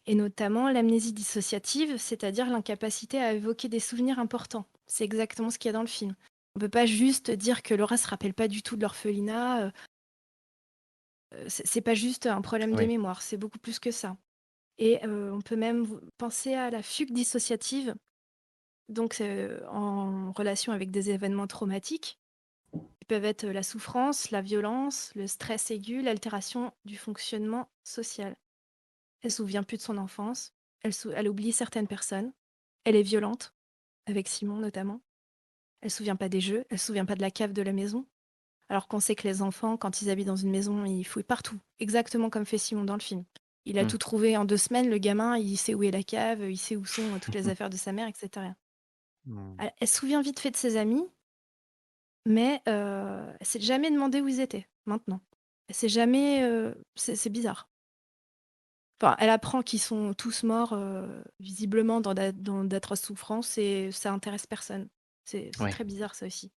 et notamment l'amnésie dissociative, c'est-à-dire l'incapacité à évoquer des souvenirs importants. C'est exactement ce qu'il y a dans le film. On peut pas juste dire que Laura se rappelle pas du tout de l'orphelinat, c'est pas juste un problème de Oui. mémoire, c'est beaucoup plus que ça. Et on peut même penser à la fugue dissociative, donc en relation avec des événements traumatiques, qui peuvent être la souffrance, la violence, le stress aigu, l'altération du fonctionnement social. Elle se souvient plus de son enfance, elle oublie certaines personnes, elle est violente, avec Simon notamment. Elle se souvient pas des jeux, elle se souvient pas de la cave de la maison, alors qu'on sait que les enfants, quand ils habitent dans une maison, ils fouillent partout, exactement comme fait Simon dans le film. Il a Mmh. tout trouvé en 2 semaines, le gamin, il sait où est la cave, il sait où sont toutes les affaires de sa mère, et cetera. Mmh. Elle se souvient vite fait de ses amis, mais elle s'est jamais demandé où ils étaient, maintenant. Elle s'est jamais, c'est bizarre. Enfin, elle apprend qu'ils sont tous morts, visiblement dans d'atroces souffrances et ça intéresse personne. C'est Ouais. très bizarre ça aussi.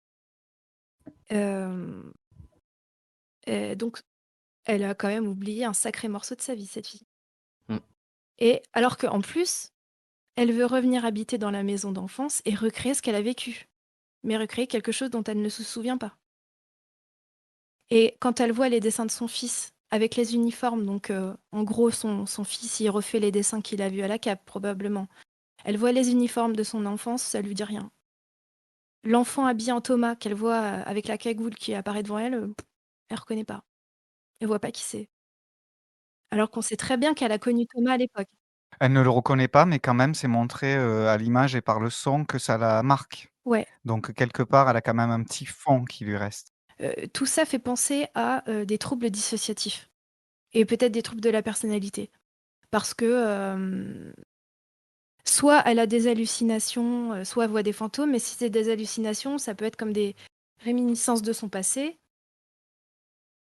Hem et donc elle a quand même oublié un sacré morceau de sa vie, cette fille. Mmh. Et alors qu'en plus, elle veut revenir habiter dans la maison d'enfance et recréer ce qu'elle a vécu, mais recréer quelque chose dont elle ne se souvient pas. Et quand elle voit les dessins de son fils avec les uniformes, donc en gros son fils, il refait les dessins qu'il a vus à la Cap probablement. Elle voit les uniformes de son enfance, ça lui dit rien. L'enfant habillé en Thomas qu'elle voit, avec la cagoule qui apparaît devant elle, elle reconnaît pas. Elle voit pas qui c'est. Alors qu'on sait très bien qu'elle a connu Thomas à l'époque. Elle ne le reconnaît pas, mais quand même, c'est montré, à l'image et par le son que ça la marque. Ouais, Donc quelque part, elle a quand même un petit fond qui lui reste. tout ça fait penser à, des troubles dissociatifs et peut-être des troubles de la personnalité. Parce que, soit elle a des hallucinations, soit elle voit des fantômes, mais si c'est des hallucinations, ça peut être comme des réminiscences de son passé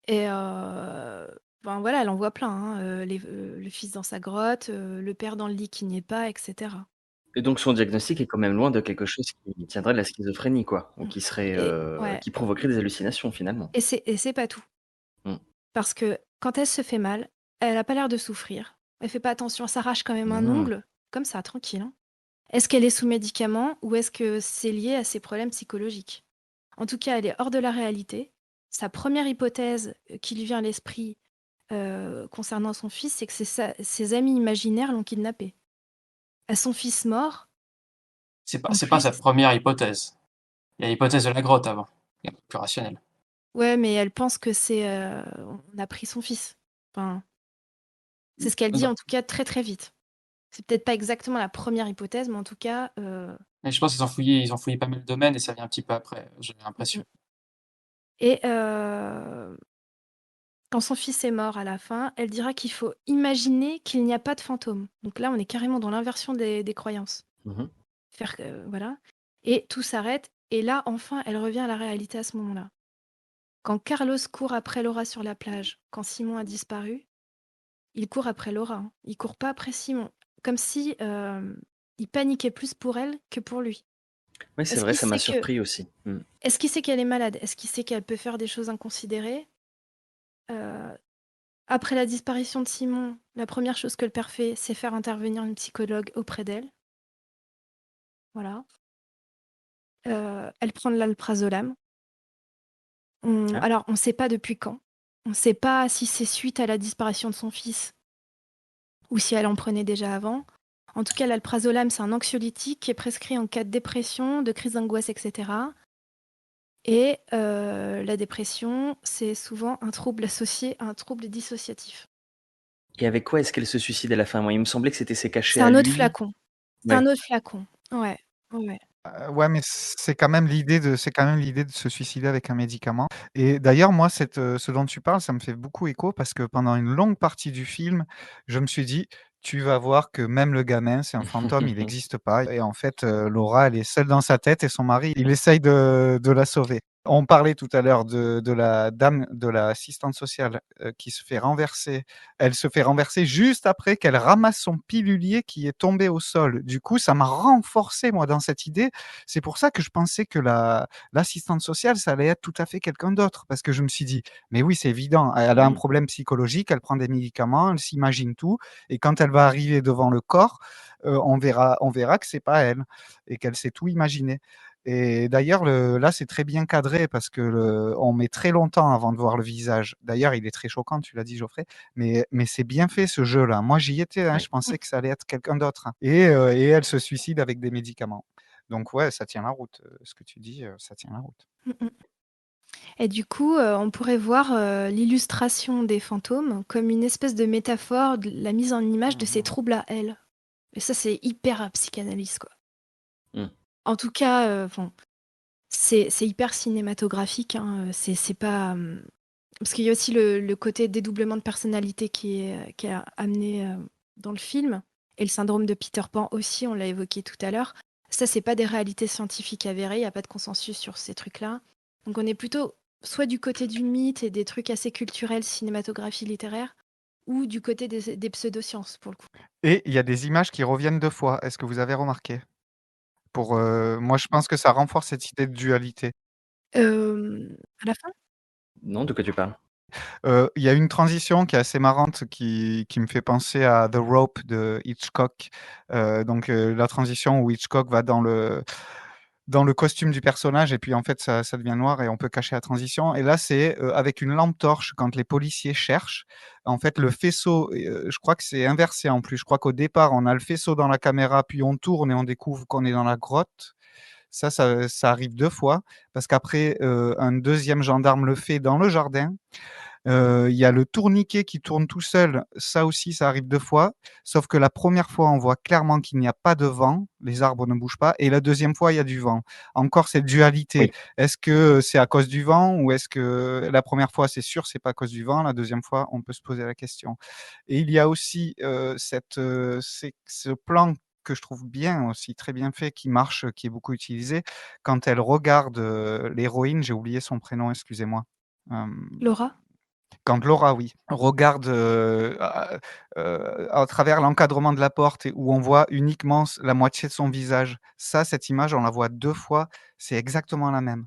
et ben, voilà, elle en voit plein, hein, le fils dans sa grotte, le père dans le lit qui n'y est pas et cetera. Et donc son diagnostic est quand même loin de quelque chose qui tiendrait de la schizophrénie, quoi, ou Mmh qui serait, et ouais qui provoquerait des hallucinations, finalement. et c'est pas tout. Mmh. Parce que quand elle se fait mal, elle a pas l'air de souffrir. Elle fait pas attention, elle s'arrache quand même un Mmh. ongle, comme ça, tranquille, hein. Est-ce qu'elle est sous médicaments ou est-ce que c'est lié à ses problèmes psychologiques? En tout cas, elle est hors de la réalité. Sa première hypothèse, qui lui vient à l'esprit, concernant son fils, c'est que ses amis imaginaires l'ont kidnappée. À son fils mort, en C'est pas sa plus première hypothèse. Il y a l'hypothèse de la grotte avant, qui est un peu plus rationnelle. ouais, mais elle pense que c'est, on a pris son fils. Enfin, c'est ce qu'elle dit Non, en tout cas très, très vite. C'est peut-être pas exactement la première hypothèse, mais en tout cas, mais je pense ils ont fouillé pas mal de domaines et ça vient un petit peu après, j'ai mmh l'impression. mh et quand son fils est mort à la fin, elle dira qu'il faut imaginer qu'il n'y a pas de fantôme. Donc là, on est carrément dans l'inversion des croyances. Mmh. Faire que voilà et tout s'arrête Et là, enfin, elle revient à la réalité à ce moment-là. Quand Carlos court après Laura sur la plage, quand Simon a disparu, il court après Laura, hein. Il court pas après Simon. Comme si il paniquait plus pour elle que pour lui. Oui, c'est Est-ce vrai, qu'il ça m'a sait que, surpris aussi. est-ce qu'il sait qu'elle est malade? Est-ce qu'il sait qu'elle peut faire des choses inconsidérées? Euh, Après la disparition de Simon, la première chose que le père fait, c'est faire intervenir une psychologue auprès d'elle. Voilà. Elle prend de l'alprazolam. Ah, Alors, on ne sait pas depuis quand. On ne sait pas si c'est suite à la disparition de son fils ou si elle en prenait déjà avant. En tout cas, l'alprazolam, c'est un anxiolytique qui est prescrit en cas de dépression, de crise d'angoisse, etc. Et la dépression, c'est souvent un trouble associé à un trouble dissociatif. et avec quoi est-ce qu'elle se suicide à la fin? Moi, il me semblait que c'était ses cachets C'est à un autre lui. flacon. C'est un Ouais. autre flacon. Ouais, ouais. Ouais, mais c'est quand même l'idée de se suicider avec un médicament et d'ailleurs, moi, ce dont tu parles, ça me fait beaucoup écho parce que pendant une longue partie du film, je me suis dit: «Tu vas voir que même le gamin, c'est un fantôme, il n'existe pas» et en fait, Laura, elle est seule dans sa tête et son mari, il essaye de la sauver. On parlait tout à l'heure de la dame, de l'assistante sociale, qui se fait renverser. Elle se fait renverser juste après qu'elle ramasse son pilulier qui est tombé au sol. Du coup, ça m'a renforcé, moi, dans cette idée. C'est pour ça que je pensais que l'assistante sociale, ça allait être tout à fait quelqu'un d'autre. Parce que je me suis dit, mais oui, c'est évident, elle a un problème psychologique, elle prend des médicaments, elle s'imagine tout. Et quand elle va arriver devant le corps, on verra que c'est pas elle et qu'elle s'est tout imaginé. Et d'ailleurs, là, c'est très bien cadré parce que on met très longtemps avant de voir le visage. D'ailleurs, il est très choquant, tu l'as dit, Geoffrey, mais c'est bien fait ce jeu-là. Moi, j'y étais, hein, Ouais. je pensais que ça allait être quelqu'un d'autre, hein. Et elle se suicide avec des médicaments. Donc ouais, ça tient la route. Ce que tu dis, ça tient la route. Mm, mm. Et du coup, on pourrait voir l'illustration des fantômes comme une espèce de métaphore de la mise en image de ses troubles à elle. Et ça, c'est hyper psychanalyse, quoi. Mm. En tout cas, bon, c'est hyper cinématographique, hein. C'est pas. Parce qu'il y a aussi le côté dédoublement de personnalité qui est amené dans le film. Et le syndrome de Peter Pan aussi, on l'a évoqué tout à l'heure. Ça, c'est pas des réalités scientifiques avérées, il n'y a pas de consensus sur ces trucs-là. Donc on est plutôt soit du côté du mythe et des trucs assez culturels, cinématographie littéraire, ou du côté des pseudosciences, pour le coup. Et il y a des images qui reviennent 2 fois. Est-ce que vous avez remarqué? Moi, je pense que ça renforce cette idée de dualité. À la fin? Non, de quoi tu parles? Il y a une transition qui est assez marrante qui me fait penser à The Rope de Hitchcock. La transition où Hitchcock va dans le costume du personnage et puis en fait ça devient noir et on peut cacher la transition et là c'est, avec une lampe torche quand les policiers cherchent, en fait le faisceau je crois que c'est inversé en plus. Je crois qu'au départ on a le faisceau dans la caméra puis on tourne et on découvre qu'on est dans la grotte. Ça arrive 2 fois parce qu'après, un deuxième gendarme le fait dans le jardin. Il y a le tourniquet qui tourne tout seul, ça aussi, ça arrive 2 fois, sauf que la première fois, on voit clairement qu'il n'y a pas de vent, les arbres ne bougent pas et la deuxième fois, il y a du vent. Encore cette dualité. Oui. Est-ce que c'est à cause du vent ou est-ce que la première fois, c'est sûr, c'est pas à cause du vent, la deuxième fois, on peut se poser la question et il y a aussi, ce plan que je trouve bien aussi, très bien fait, qui marche, qui est beaucoup utilisé, quand elle regarde, l'héroïne, j'ai oublié son prénom, excusez-moi. Hem Laura? Quand Laura, oui, regarde, à travers l'encadrement de la porte et où on voit uniquement la moitié de son visage. Ça, cette image, on la voit 2 fois, c'est exactement la même.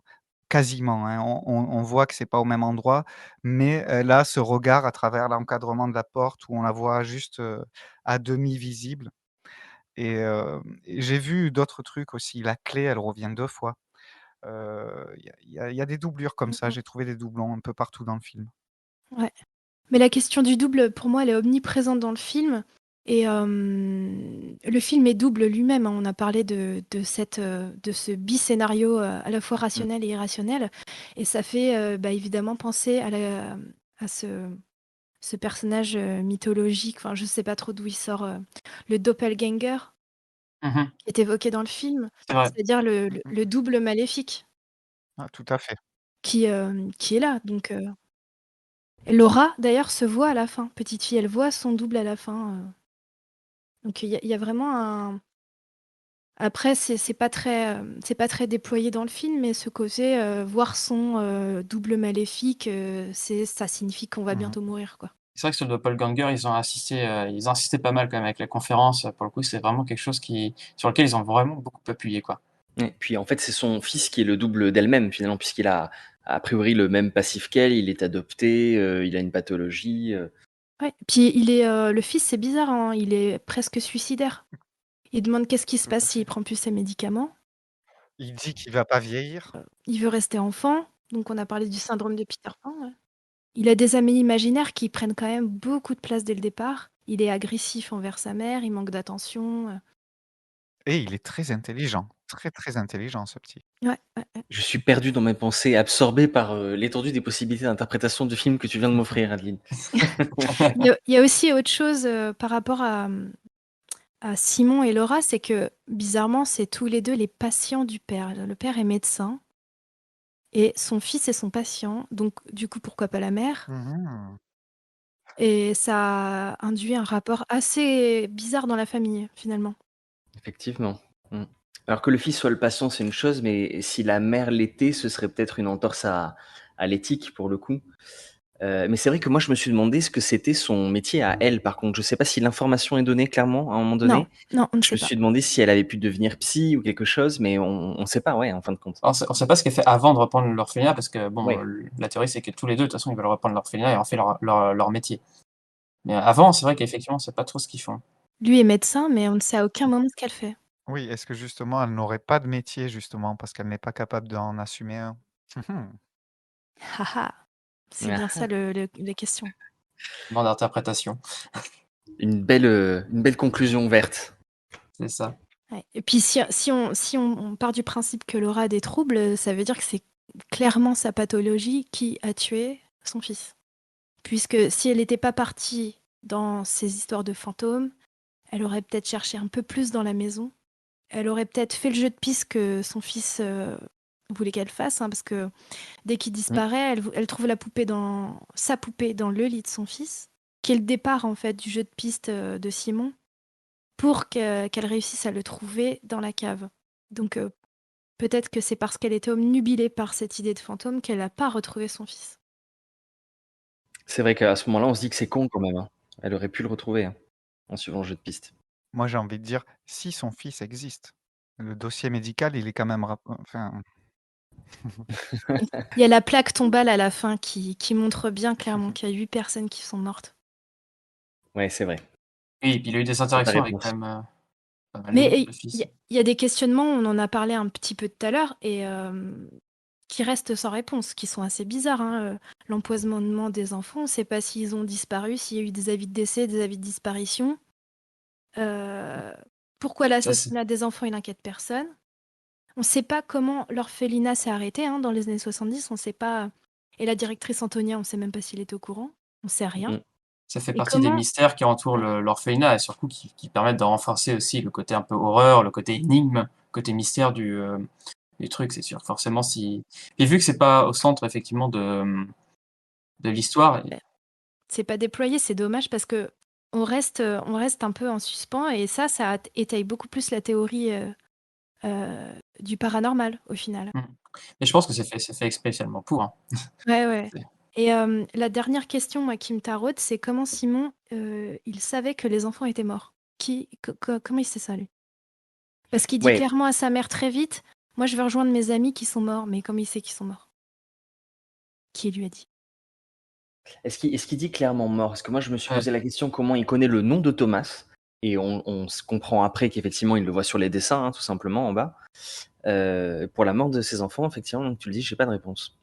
Quasiment, hein. On voit que c'est pas au même endroit, mais elle a ce regard à travers l'encadrement de la porte où on la voit juste, à demi visible et j'ai vu d'autres trucs aussi. La clé, elle revient 2 fois. Il y a des doublures comme Mmh ça, mh. j'ai trouvé des doublons un peu partout dans le film. Ouais. Mais la question du double, pour moi, elle est omniprésente dans le film et le film est double lui-même, hein. On a parlé de ce scénario à la fois Mmh. rationnel et irrationnel et ça fait, évidemment penser à ce personnage, mythologique, enfin, je sais pas trop d'où il sort, le doppelganger Mmh. qui est évoqué dans le film, C'est vrai. c'est-à-dire le Mmh le mh. le double maléfique Ah, tout à fait. qui est là donc Laura d'ailleurs se voit à la fin, petite fille, elle voit son double à la fin, donc il y a vraiment Après, c'est pas très déployé dans le film, mais ce côté, voir son, double maléfique, ça signifie qu'on va Mmh. bientôt mourir, quoi. C'est vrai que sur le doppelganger, ils ont insisté pas mal quand même avec la conférence. Pour le coup, c'est vraiment quelque chose sur lequel ils ont vraiment beaucoup appuyé, quoi. Ouais, puis en fait, c'est son fils qui est le double d'elle-même finalement, puisqu'il a priori le même passif qu'elle, il est adopté, il a une pathologie. Ouais, puis le fils, c'est bizarre, hein, il est presque suicidaire. Il demande qu'est-ce qui se Tout passe à s'il fait. prend plus ses médicaments. Il dit qu'il va pas vieillir. Il veut rester enfant, donc on a parlé du syndrome de Peter Pan, ouais. Il a des amis imaginaires qui prennent quand même beaucoup de place dès le départ. Il est agressif envers sa mère, il manque d'attention, Et il est très intelligent, très, très intelligent ce petit. ouais, ouais, ouais. Je suis perdu dans mes pensées, absorbé par, l'étendue des possibilités d'interprétation du film que tu viens de m'offrir, Adeline. Il y a aussi autre chose, par rapport à Simon et Laura, c'est que bizarrement, c'est tous les 2 les patients du père. Le père est médecin et son fils est son patient, donc du coup, pourquoi pas la mère? Mmh. Et ça induit un rapport assez bizarre dans la famille, finalement. Effectivement. Mmh. Alors que le fils soit le patient, c'est une chose, mais si la mère l'était, ce serait peut-être une entorse à l'éthique pour le coup. Mais c'est vrai que moi je me suis demandé ce que c'était son métier à elle par contre. Je sais pas si l'information est donnée clairement à un moment Non, donné. non, on ne Je sait me pas. suis demandé si elle avait pu devenir psy ou quelque chose, mais on sait pas, ouais, en fin de compte. On sait pas ce qu'elle fait avant de reprendre l'orphelinat parce que bon, Ouais. la théorie c'est que tous les deux de toute façon ils veulent reprendre l'orphelinat et en fait leur métier. Mais avant, c'est vrai qu'effectivement, on sait pas trop ce qu'ils font. Lui est médecin, mais on ne sait à aucun moment ce qu'elle fait. Oui, est-ce que justement elle n'aurait pas de métier justement parce qu'elle n'est pas capable d'en assumer un? Mmh. Ah ah! C'est bien ça la question. Demande d'interprétation. Une belle conclusion verte. C'est ça. Ouais, et puis si on part du principe que Laura a des troubles, ça veut dire que c'est clairement sa pathologie qui a tué son fils. Puisque si elle n'était pas partie dans ces histoires de fantômes, elle aurait peut-être cherché un peu plus dans la maison. Elle aurait peut-être fait le jeu de piste que son fils, voulait qu'elle fasse, hein, parce que dès qu'il Mmh. disparaît, elle trouve sa poupée dans le lit de son fils, qui est le départ, en fait, du jeu de piste, de Simon, pour qu'elle réussisse à le trouver dans la cave. Donc peut-être que c'est parce qu'elle était obnubilée par cette idée de fantôme qu'elle n'a pas retrouvé son fils. C'est vrai qu'à ce moment-là, on se dit que c'est con quand même, hein. Elle aurait pu le retrouver, hein, en suivant le jeu de piste. Moi j'ai envie de dire, si son fils existe. Le dossier médical, il est quand même enfin Il y a la plaque tombale à la fin qui montre bien clairement qu'il y a 8 personnes qui sont mortes. Ouais, c'est vrai. Oui, et puis il a eu des Tu as ta interactions avec réponse. quand même, pas mal de Mais monde, il le y fils. a il y a des questionnements, on en a parlé un petit peu tout à l'heure et qui restent sans réponse, qui sont assez bizarres, hein, l'empoisonnement des enfants, on ne sait pas s'ils ont disparu, s'il y a eu des avis de décès, des avis de disparition. Heu, Pourquoi Ça, c'est l'assassinat des enfants, il inquiète personne. On ne sait pas comment l'orphelinat s'est arrêté, hein, dans les années 70, on ne sait pas et la directrice Antonia, on ne sait même pas s'il était au courant, on ne sait rien Mmh. ça fait et partie des comment mystères qui entourent ouais, l'orphelinat et surtout qui permettent de renforcer aussi le côté un peu horreur, le côté énigme, le côté mystère du truc, c'est sûr. Forcément, si et vu que c'est pas au centre effectivement de l'histoire, beh, c'est pas déployé, c'est dommage parce qu'on reste un peu en suspens et ça étaye beaucoup plus la théorie, du paranormal, au final. mmh et je pense que c'est fait spécialement pour, hein. Ouais, ouais C'est et la dernière question, moi, qui me taraude, c'est comment Simon, il savait que les enfants étaient morts? Comment il sait ça, lui? Parce qu'il dit Ouais. clairement à sa mère très vite: «Moi, je vais rejoindre mes amis qui sont morts», mais comment il sait qu'ils sont morts? Qui lui a dit? Est-ce qu'il dit clairement mort? Parce que moi, je me suis ouais. posé la question comment il connaît le nom de Thomas et on se comprend après qu'effectivement, il le voit sur les dessins, hein, tout simplement en bas. Pour la mort de ses enfants, effectivement, donc tu le dis, j'ai pas de réponse.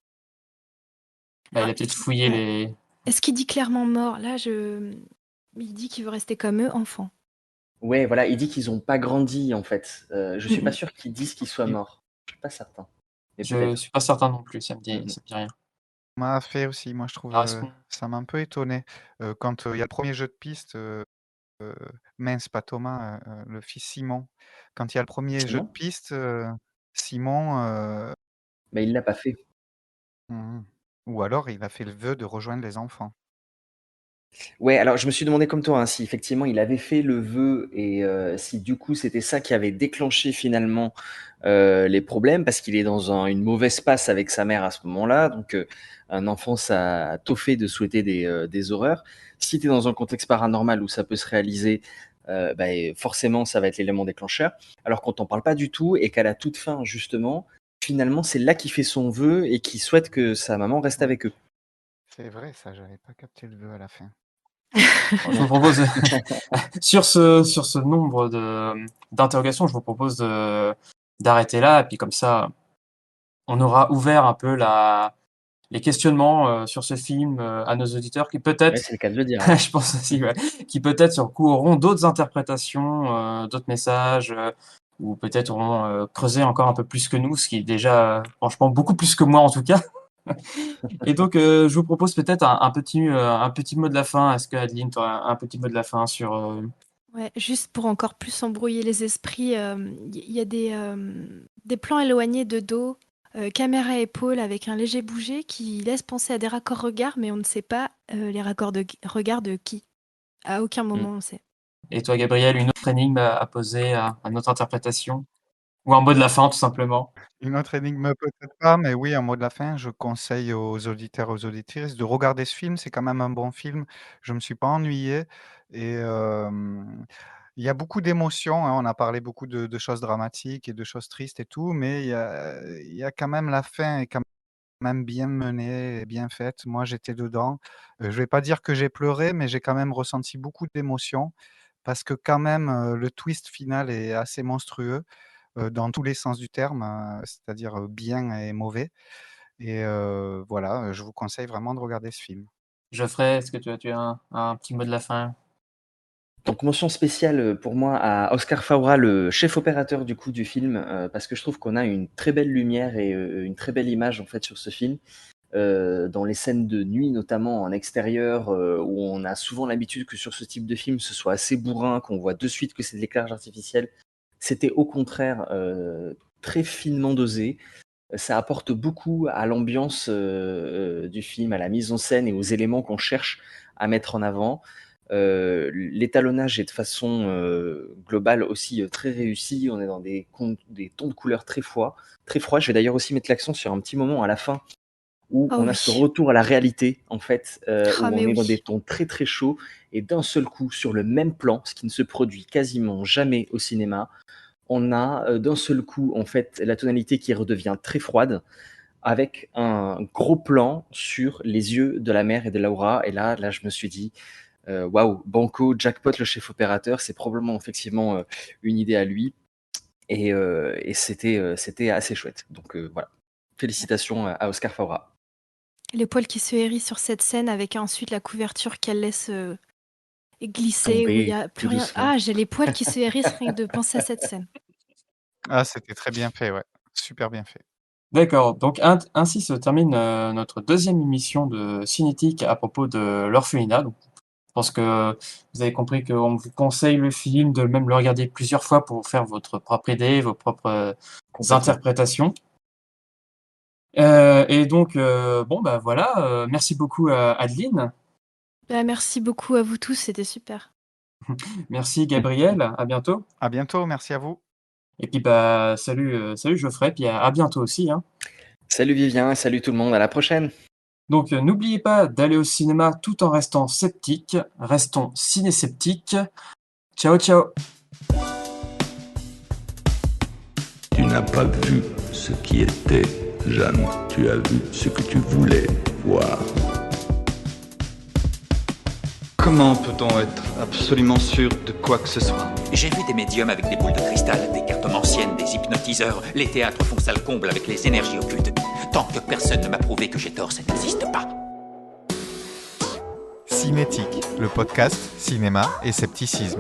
Bah, il Ah, a peut-être fouillé ouais. les Est-ce qu'il dit clairement mort? Là, il dit qu'il veut rester comme eux, enfants. Ouais, voilà, il dit qu'ils ont pas grandi, en fait. Je Mmh suis pas mh. sûr qu'ils disent qu'ils soient il morts. Je suis pas certain, mais je peut-être. suis pas certain non plus, Mmh mh. ça me dit rien. m'a fait aussi, moi je trouve, Alors est-ce qu'on ça m'a un peu étonné, quand, il y a le premier jeu de piste, heu, mince pas Thomas, le fils Simon. Quand il y a le premier jeu de Simon? piste, Simon, Bah, il l'a pas fait. mmh ou alors il a fait le vœu de rejoindre les enfants. Ouais, alors je me suis demandé comme toi, hein, si effectivement il avait fait le vœu et si du coup c'était ça qui avait déclenché finalement les problèmes, parce qu'il est dans une mauvaise passe avec sa mère à ce moment-là, donc un enfant ça a tôt fait de souhaiter des horreurs. Si tu es dans un contexte paranormal où ça peut se réaliser, forcément ça va être l'élément déclencheur. Alors qu'on t'en parle pas du tout et qu'à la toute fin justement, finalement c'est là qu'il fait son vœu et qu'il souhaite que sa maman reste avec eux. C'est vrai, ça, j'avais pas capté le vœu à la fin. Je vous propose, sur ce nombre d'interrogations, je vous propose d'arrêter là, et puis comme ça, on aura ouvert un peu les questionnements sur ce film à nos auditeurs qui Ouais, peut-être, c'est le cas de le dire. Ouais. je pense aussi, ouais, qui peut-être sur le coup auront d'autres interprétations, d'autres messages, ou peut-être auront creusé encore un peu plus que nous, ce qui est déjà, franchement, beaucoup plus que moi en tout cas. Et donc, je vous propose peut-être un petit mot de la fin. Est-ce que Adeline, tu auras un petit mot de la fin sur... Ouais, juste pour encore plus embrouiller les esprits, il y a des plans éloignés de dos, caméra épaule avec un léger bouger qui laisse penser à des raccords regards, mais on ne sait pas les raccords de regard de qui. À aucun moment on sait. Et toi, Gabriel, une autre énigme à poser à notre interprétation? Ou un mot de la fin, tout simplement? Une autre énigme peut-être pas, mais oui, un mot de la fin, je conseille aux auditeurs, aux auditrices de regarder ce film, c'est quand même un bon film. Je me suis pas ennuyé et il y a beaucoup d'émotions, hein. On a parlé beaucoup de choses dramatiques et de choses tristes et tout, mais il y a quand même la fin est quand même bien menée et bien faite. Moi, j'étais dedans. Je vais pas dire que j'ai pleuré, mais j'ai quand même ressenti beaucoup d'émotions parce que quand même, le twist final est assez monstrueux, dans tous les sens du terme, c'est-à-dire, bien et mauvais et voilà, je vous conseille vraiment de regarder ce film. Geoffrey, est-ce que tu as un petit mot de la fin? Donc mention spéciale, pour moi à Oscar Faura, le chef opérateur du coup du film, parce que je trouve qu'on a une très belle lumière et une très belle image en fait sur ce film. Dans les scènes de nuit notamment en extérieur, où on a souvent l'habitude que sur ce type de film ce soit assez bourrin, qu'on voit de suite que c'est de l'éclairage artificiel. C'était au contraire, très finement dosé. Ça apporte beaucoup à l'ambiance, du film, à la mise en scène et aux éléments qu'on cherche à mettre en avant. L'étalonnage est de façon globale aussi très réussi. On est dans des tons de couleurs très froids. Très froids. Je vais d'ailleurs aussi mettre l'accent sur un petit moment à la fin où Oh on a oui. ce retour à la réalité, en fait, où Ah on mais est dans oui. des tons très très chauds et d'un seul coup, sur le même plan, ce qui ne se produit quasiment jamais au cinéma, on a d'un seul coup, en fait, la tonalité qui redevient très froide avec un gros plan sur les yeux de la mère et de Laura. Et là, je me suis dit, waouh, Banco, jackpot, le chef opérateur, c'est probablement effectivement une idée à lui. Et c'était assez chouette. Donc voilà, félicitations à Oscar Faura. Les poils qui se hérissent sur cette scène avec ensuite la couverture qu'elle laisse glisser où il y Tomber a tout plus rien. doucement. Ah, j'ai les poils qui se hérissent rien que de penser à cette scène. Ah, c'était très bien fait, ouais. Super bien fait. D'accord, donc ainsi se termine notre deuxième émission de Cinétique à propos de l'orphelinat. Donc, je pense que vous avez compris qu'on vous conseille le film, de même le regarder plusieurs fois pour faire votre propre idée, vos propres Complètement. interprétations. Et donc, bon, bah voilà, merci beaucoup à Adeline. Bah, merci beaucoup à vous tous, c'était super. Merci Gabriel, à bientôt. À bientôt, merci à vous. Et puis bah salut Geoffrey, puis à bientôt aussi, hein. Salut Vivien, salut tout le monde, à la prochaine. Donc n'oubliez pas d'aller au cinéma tout en restant sceptique. Restons ciné-sceptiques. Ciao ciao. Tu n'as pas vu ce qui était, Jeanne. Tu as vu ce que tu voulais voir. Comment peut-on être absolument sûr de quoi que ce soit? J'ai vu des médiums avec des boules de cristal, des cartomanciennes, des hypnotiseurs. Les théâtres font salle comble avec les énergies occultes. Tant que personne ne m'a prouvé que j'ai tort, ça n'existe pas. Cinétique, le podcast cinéma et scepticisme.